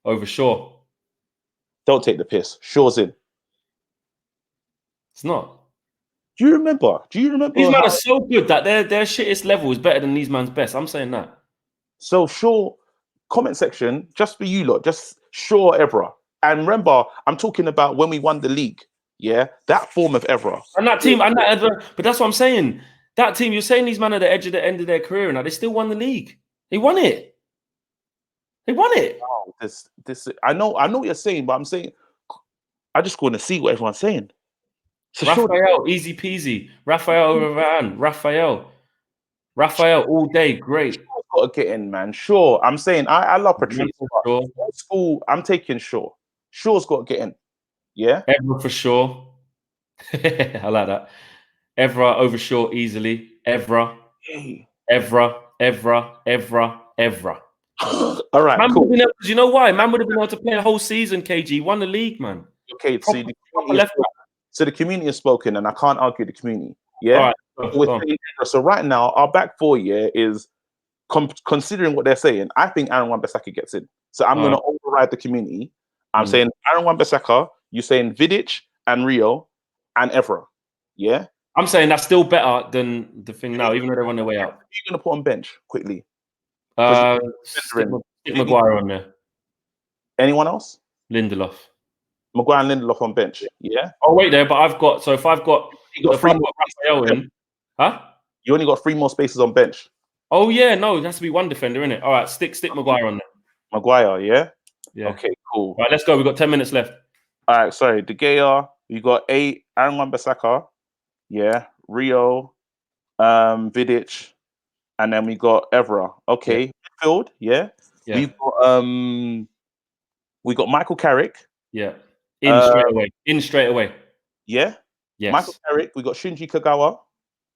Over Shaw. Don't take the piss. Shaw's in. It's not. Do you remember? These men are so good that their shittest level is better than these man's best. I'm saying that. So Shaw, comment section, just for you lot, just Shaw Evra. And remember, I'm talking about when we won the league. Yeah, that form of Evra. And that team, but that's what I'm saying. That team, you're saying these men are at the end of their career now. They still won the league. They won it. Wow, I know what you're saying, but I'm saying I just want to see what everyone's saying. So Raphael, easy peasy. Raphael over Van. Raphael all day, great. got to get in, man. Sure, I'm saying I love Patrice. Sure. Old school, I'm taking Shaw. Shaw's got to get in. Yeah. Evra for sure. I like that. Evra over Shaw easily. Evra. Hey. Evra. All right, man cool. Do you know why? Man would have been able to play a whole season, KG. Won the league, man. Okay, so the community has spoken, and I can't argue the community. Yeah. All right, so right now, our back four is considering what they're saying. I think Aaron Wan-Bissaka gets in. So I'm going to override the community. I'm saying Aaron Wan-Bissaka. You're saying Vidic and Rio and Evra. Yeah. I'm saying that's still better than the thing now, even though they're on their way out. Who are you going to put on bench quickly? Stick Maguire on there. Anyone else? Lindelof. Maguire and Lindelof on bench. Yeah. Oh wait there, but if I've got three more Raphael in, huh? You only got 3 more spaces on bench. Oh yeah, no, it has to be one defender, innit? All right, stick Maguire on there. Maguire, yeah. Yeah. Okay, cool. All right, let's go. We've got 10 minutes left. All right, sorry. De Gea. You got 8. Aaron Wan-Bissaka. Yeah. Rio. Vidic. And then we got Evra. Okay. Yeah. Midfield. Yeah. We got Michael Carrick. Yeah. In straight away. Yeah. Yes. Michael Carrick. We got Shinji Kagawa.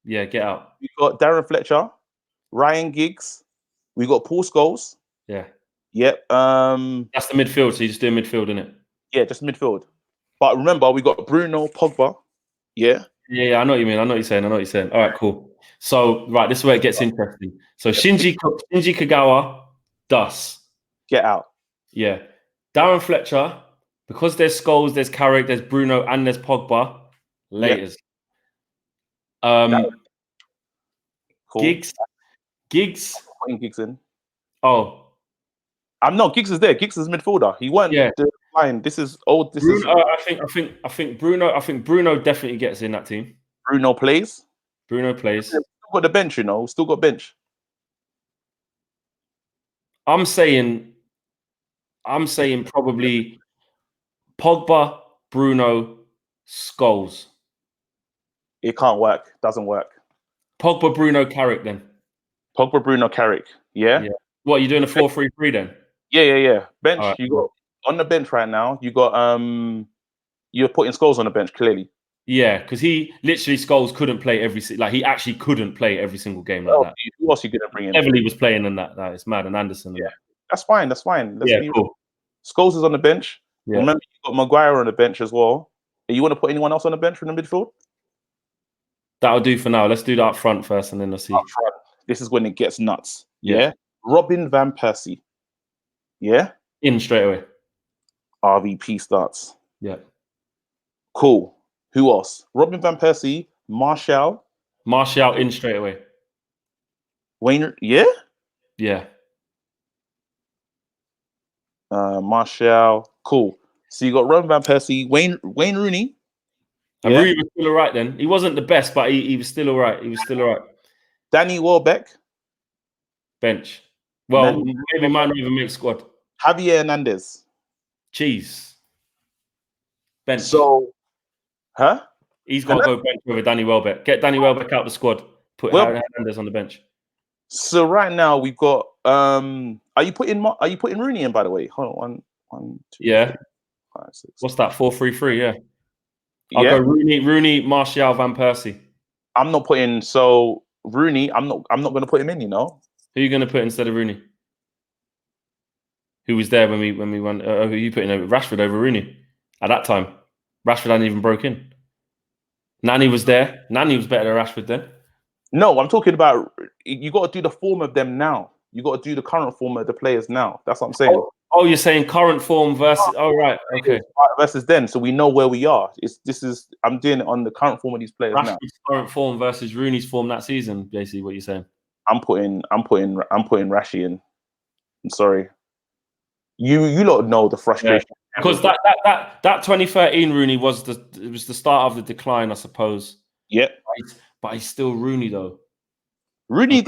Yeah, get out. We got Darren Fletcher. Ryan Giggs. We got Paul Scholes. Yeah. Yep. That's the midfield. So you just do midfield, innit? Yeah, just midfield. But remember, we got Bruno, Pogba. Yeah. Yeah, I know what you mean. I know what you're saying. All right, cool. So, right, this is where it gets interesting. So Shinji Kagawa, Dus. Get out. Yeah. Darren Fletcher, because there's Scholes, there's Carrick, there's Bruno, and there's Pogba. Laters. Cool. Giggs. Putting Giggs in. Oh. I'm not. Giggs is there. Giggs is midfielder. He went line. This is old. I think Bruno definitely gets in that team. Bruno plays. Still got the bench, Still got bench. I'm saying probably Pogba, Bruno, Scholes. It can't work. Doesn't work. Pogba, Bruno, Carrick then. Pogba, Bruno, Carrick. Yeah. What, you doing a 4-3-3 then? Yeah. Bench. Right, you got on the bench right now. You got you're putting Scholes on the bench clearly. Yeah, because he literally Scholes couldn't play he actually couldn't play every single game like that. Who else you gonna bring in? Heavily was playing in that. It's mad, and Anderson. Yeah, that's fine. Cool. Scholes is on the bench. Yeah. Remember, you got Maguire on the bench as well. You want to put anyone else on the bench from the midfield? That'll do for now. Let's do that up front first, and then let's see. Up front. This is when it gets nuts. Yeah. Robin van Persie. Yeah. In straight away. RVP starts. Yeah. Cool. Who else? Robin van Persie, Martial in straight away. Wayne, yeah? Yeah. Martial, cool. So you got Robin van Persie, Wayne Rooney. And Rooney was still all right then. He wasn't the best, but he was still all right. Danny Welbeck. Bench. Well, maybe might not even make squad. Javier Hernandez. Jeez. Bench. So, he's got to go bench with Danny Welbeck. Get Danny Welbeck out the squad. Put Hernandez on the bench. So right now we've got. Are you putting Rooney in? By the way, hold on. 1, 2, yeah. 3, 5, 6. What's that? 4-3-3. Yeah. I'll go Rooney, Martial, Van Persie. I'm not putting Rooney. I'm not going to put him in. Who are you going to put instead of Rooney? Who was there when we won? Who are you putting over? Rashford over Rooney at that time. Rashford hadn't even broke in. Nani was there. Nani was better than Rashford then. No, I'm talking about you got to do the form of them now. You got to do the current form of the players now. That's what I'm saying. Oh, you're saying current form versus. Oh, right. Okay. Versus then, so we know where we are. I'm doing it on the current form of these players Rashford's now. Current form versus Rooney's form that season. Basically, what you're saying. I'm putting Rashi in. I'm sorry. You lot know the frustration. Because that 2013 Rooney was the start of the decline, I suppose. Yep. But he's still Rooney though. Rooney,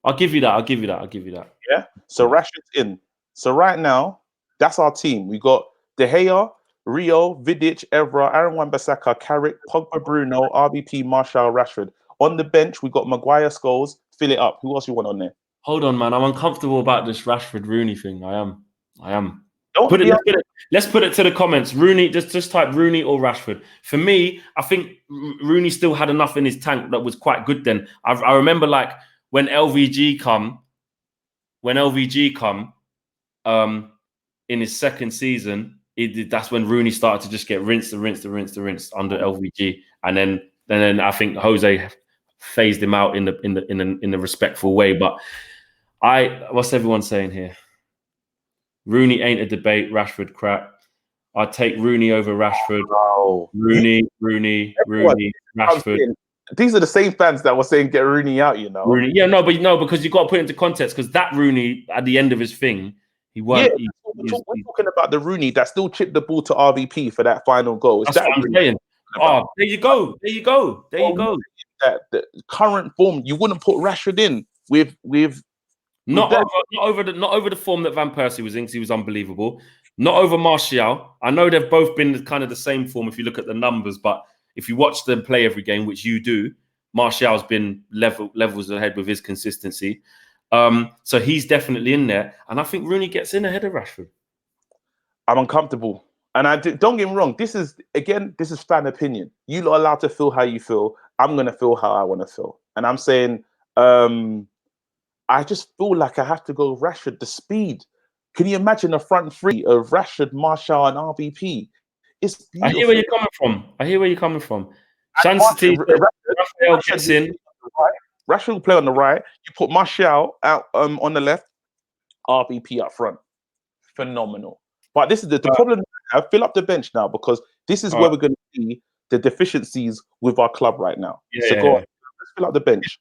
I'll give you that. Yeah. So Rashford's in. So right now, that's our team. We got De Gea, Rio, Vidic, Evra, Aaron Wan-Bissaka, Carrick, Pogba, Bruno, RBP, Martial, Rashford. On the bench, we got Maguire, Scholes, fill it up. Who else you want on there? Hold on, man. I'm uncomfortable about this Rashford Rooney thing. I am. Let's put it to the comments. Rooney, just type Rooney or Rashford. For me, I think Rooney still had enough in his tank that was quite good then. I remember like when LVG come in his second season, that's when Rooney started to just get rinsed under LVG, and then I think Jose phased him out in the respectful way. But what's everyone saying here? Rooney ain't a debate. Rashford crap. I'd take Rooney over Rashford. Oh, Rooney, Rashford. These are the same fans that were saying get Rooney out, you know. Rooney. Yeah, because you got to put it into context. Because that Rooney at the end of his thing, he weren't. We're talking about the Rooney that still chipped the ball to RVP for that final goal. That's what I'm saying. Oh, there you go. That the current form, you wouldn't put Rashford in with not over the form that Van Persie was in, because he was unbelievable. Not over Martial. I know they've both been kind of the same form if you look at the numbers, but if you watch them play every game, which you do, Martial's been levels ahead with his consistency. So he's definitely in there, and I think Rooney gets in ahead of Rashford. I'm uncomfortable, and don't get me wrong. This is fan opinion. You're not allowed to feel how you feel. I'm gonna feel how I want to feel, and I'm saying, I just feel like I have to go Rashford. The speed. Can you imagine a front three of Rashford, Martial, and RVP? It's beautiful. I hear where you're coming from. Chancey, Raphael gets in. Rashford will play on the right. You put Martial out on the left. RVP up front. Phenomenal. But this is the problem. I fill up the bench now, because this is where we're going to see the deficiencies with our club right now. Go on. Let's fill up the bench.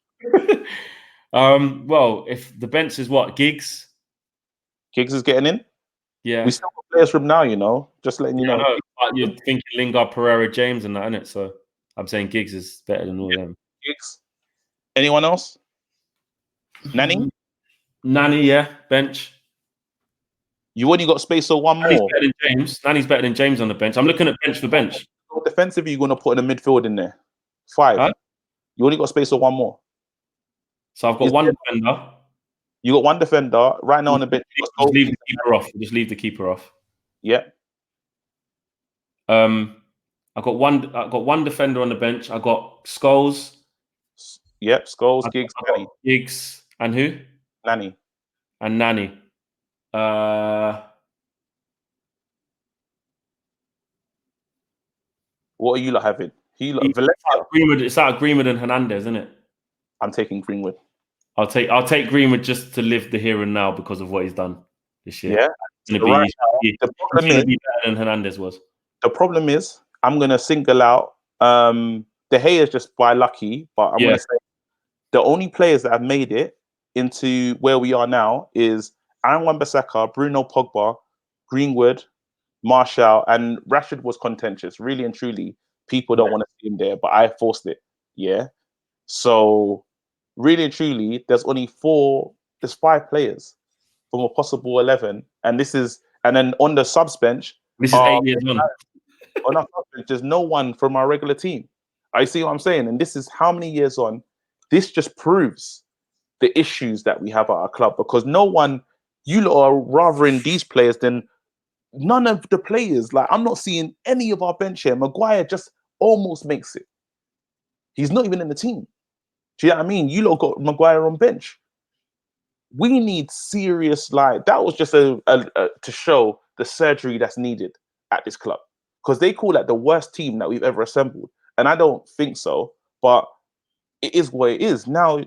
Well, if the bench is what? Giggs is getting in? Yeah. We still got players from now, you know. Just letting you know. You're thinking Lingard, Pereira, James and that, innit? So I'm saying Giggs is better than all of them. Giggs. Anyone else? Nani, yeah, bench. You only got space for one more. Nani's better than James on the bench. I'm looking at bench for bench. What defensive are you going to put in the midfield in there? 5. Huh? You only got space for one more. So I've got one defender. You got one defender right now on the bench. Just leave the keeper off. Just leave the keeper off. Yeah. I got one defender on the bench. I got Scholes. Yep, Scholes, Giggs, Nani. Giggs and who? Nani. And Nani. What are you lot having? It's out of Greenwood and Hernandez, isn't it? I'm taking Greenwood. I'll take Greenwood just to live the here and now because of what he's done this year. Yeah. He's going to be better than Hernandez was. The problem is, I'm going to single out De Gea just by lucky, but I'm going to say the only players that have made it into where we are now is Aaron Wan-Bissaka, Bruno Pogba, Greenwood, Martial, and Rashford was contentious. Really and truly, people don't want to see him there, but I forced it. Yeah. So really and truly, there's 5 players from a possible 11, and then on the subs bench, this is 8 years on. On our subs bench, there's no one from our regular team. I see what I'm saying, and this is how many years on. This just proves the issues that we have at our club, because no one, you lot are rather in these players than none of the players. Like, I'm not seeing any of our bench here. Maguire just almost makes it. He's not even in the team. Do you know what I mean? You lot got Maguire on bench. We need serious, like, that was just to show the surgery that's needed at this club, because they call that the worst team that we've ever assembled, and I don't think so. But it is what it is. Now,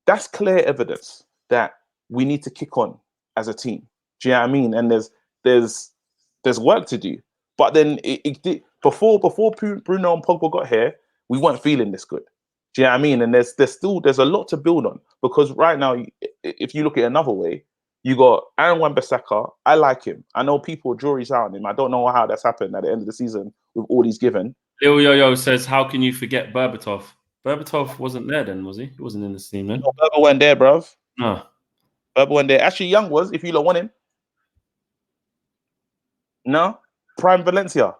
that's clear evidence that we need to kick on as a team. Do you know what I mean? And there's work to do. But then before Bruno and Pogba got here, we weren't feeling this good. Do you know what I mean? And there's a lot to build on, because right now, if you look at it another way, you got Aaron Wan-Bissaka. I like him. I know people jury's out on him. I don't know how that's happened at the end of the season with all he's given. Lil Yo-Yo says, how can you forget Berbatov? Berbatov wasn't there then, was he? He wasn't in the team then. No, Berbatov wasn't there, bruv. No. Berbatov wasn't there. Actually, Young was, if you don't want him. No? Prime Valencia.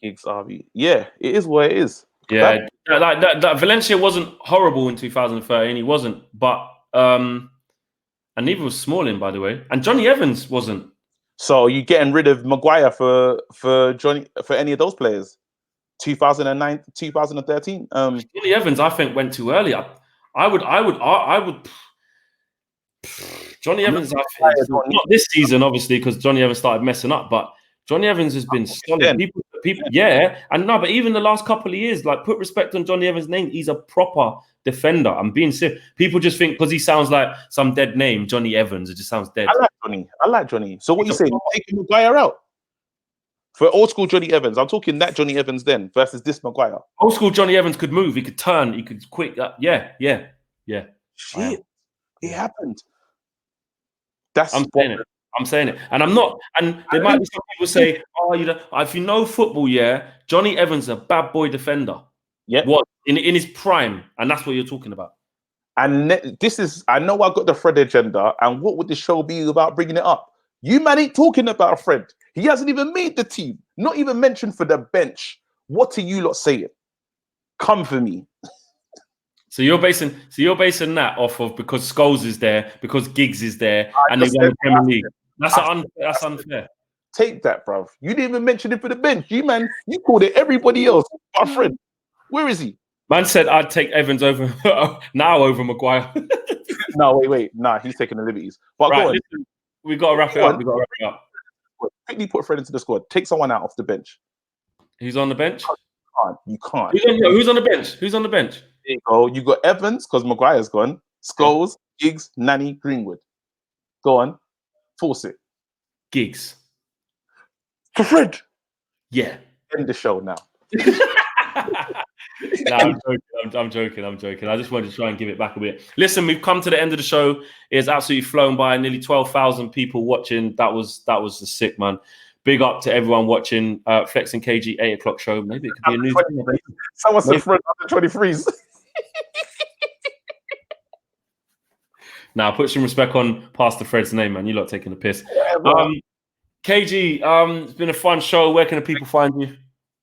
Giggs, RB. Yeah, it is what it is. Yeah, that Valencia wasn't horrible in 2013. He wasn't, but and neither was Smalling, by the way, and Johnny Evans wasn't. So you getting rid of Maguire for any of those players? 2009, 2013. Johnny Evans, I think, went too early. I would. Johnny Evans, not this season, obviously, because Johnny Evans started messing up, but Johnny Evans has been solid. People, yeah, and no, but even the last couple of years, like, put respect on Johnny Evans' name. He's a proper defender. I'm being serious. People just think because he sounds like some dead name, Johnny Evans. It just sounds dead. I like Johnny. So what you saying? Taking Maguire out for old school Johnny Evans. I'm talking that Johnny Evans then versus this Maguire. Old school Johnny Evans could move. He could turn. He could quick. Yeah. Shit, it happened. I'm saying it, and I'm not. And there might be some people say, "Oh, if you know football, yeah, Johnny Evans is a bad boy defender. Yeah, what in his prime, and that's what you're talking about." And this is, I know I got the Fred agenda, and what would the show be about bringing it up? You man ain't talking about Fred. He hasn't even made the team, not even mentioned for the bench. What are you lot saying? Come for me. So you're basing that off of because Scholes is there, because Giggs is there, and they won the Premier League. That's unfair. Take that, bruv. You didn't even mention it for the bench. You called it everybody else. My friend, where is he? Man said I'd take Evans over Maguire. No, wait. Nah, he's taking the liberties. But right, go on. Listen, we got to wrap it up. Quickly put Fred into the squad. Take someone out off the bench. Who's on the bench? You can't. Who's on the bench? Who's on the bench? There you go. You got Evans because Maguire's gone. Scholes, Giggs, Nani, Greenwood. Go on. Force it. Giggs. For Fred. Yeah. End the show now. I'm joking. I just wanted to try and give it back a bit. Listen, we've come to the end of the show. It's absolutely flown by. Nearly 12,000 people watching. That was the sick, man. Big up to everyone watching Flex and KG 8 o'clock show. Maybe it could be a new thing. Someone said Fred under 23s. Now, put some respect on Pastor Fred's name, man. You lot taking the piss. KG, it's been a fun show. Where can the people find you?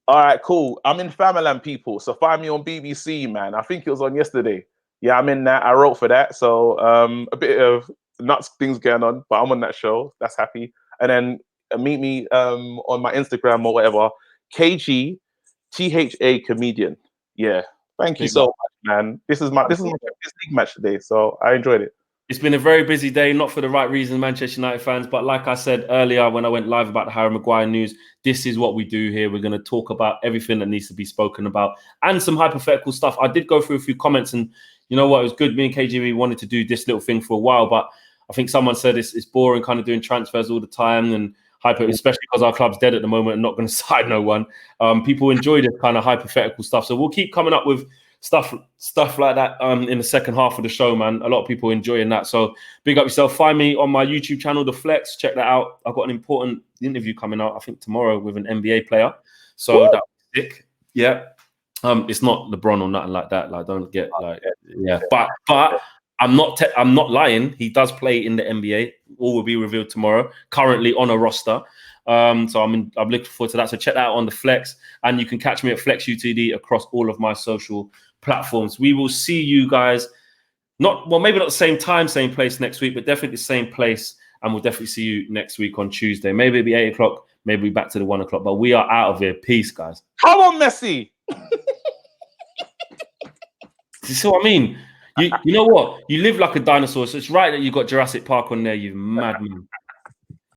All right, cool. I'm in Famaland, people. So find me on BBC, man. I think it was on yesterday. Yeah, I'm in that. I wrote for that. So a bit of nuts things going on, but I'm on that show. That's happy. And then meet me on my Instagram or whatever. KG THA comedian. Yeah. Thank you so much, man. This is my Champions League match today, so I enjoyed it. It's been a very busy day, not for the right reason, Manchester United fans. But like I said earlier when I went live about the Harry Maguire news, this is what we do here. We're going to talk about everything that needs to be spoken about and some hypothetical stuff. I did go through a few comments, and you know what? It was good. Me and KGB wanted to do this little thing for a while, but I think someone said it's boring kind of doing transfers all the time, and especially because our club's dead at the moment and not going to sign no one. People enjoy this kind of hypothetical stuff. So we'll keep coming up with stuff like that in the second half of the show, man. A lot of people enjoying that. So big up yourself. Find me on my YouTube channel, The Flex. Check that out. I've got an important interview coming out, I think tomorrow, with an NBA player. So that's sick. Yeah. It's not LeBron or nothing like that. Like, don't get But I'm not lying. He does play in the NBA. All will be revealed tomorrow. Currently on a roster. So I'm looking forward to that. So check that out on The Flex, and you can catch me at Flex UTD across all of my social platforms. We will see you guys maybe not the same time, same place next week, but definitely the same place. And we'll definitely see you next week on Tuesday. Maybe it'll be 8 o'clock, maybe back to the 1 o'clock, but we are out of here. Peace, guys. Come on, Messi. You see what I mean? You know what? You live like a dinosaur, so it's right that you got Jurassic Park on there, you madman.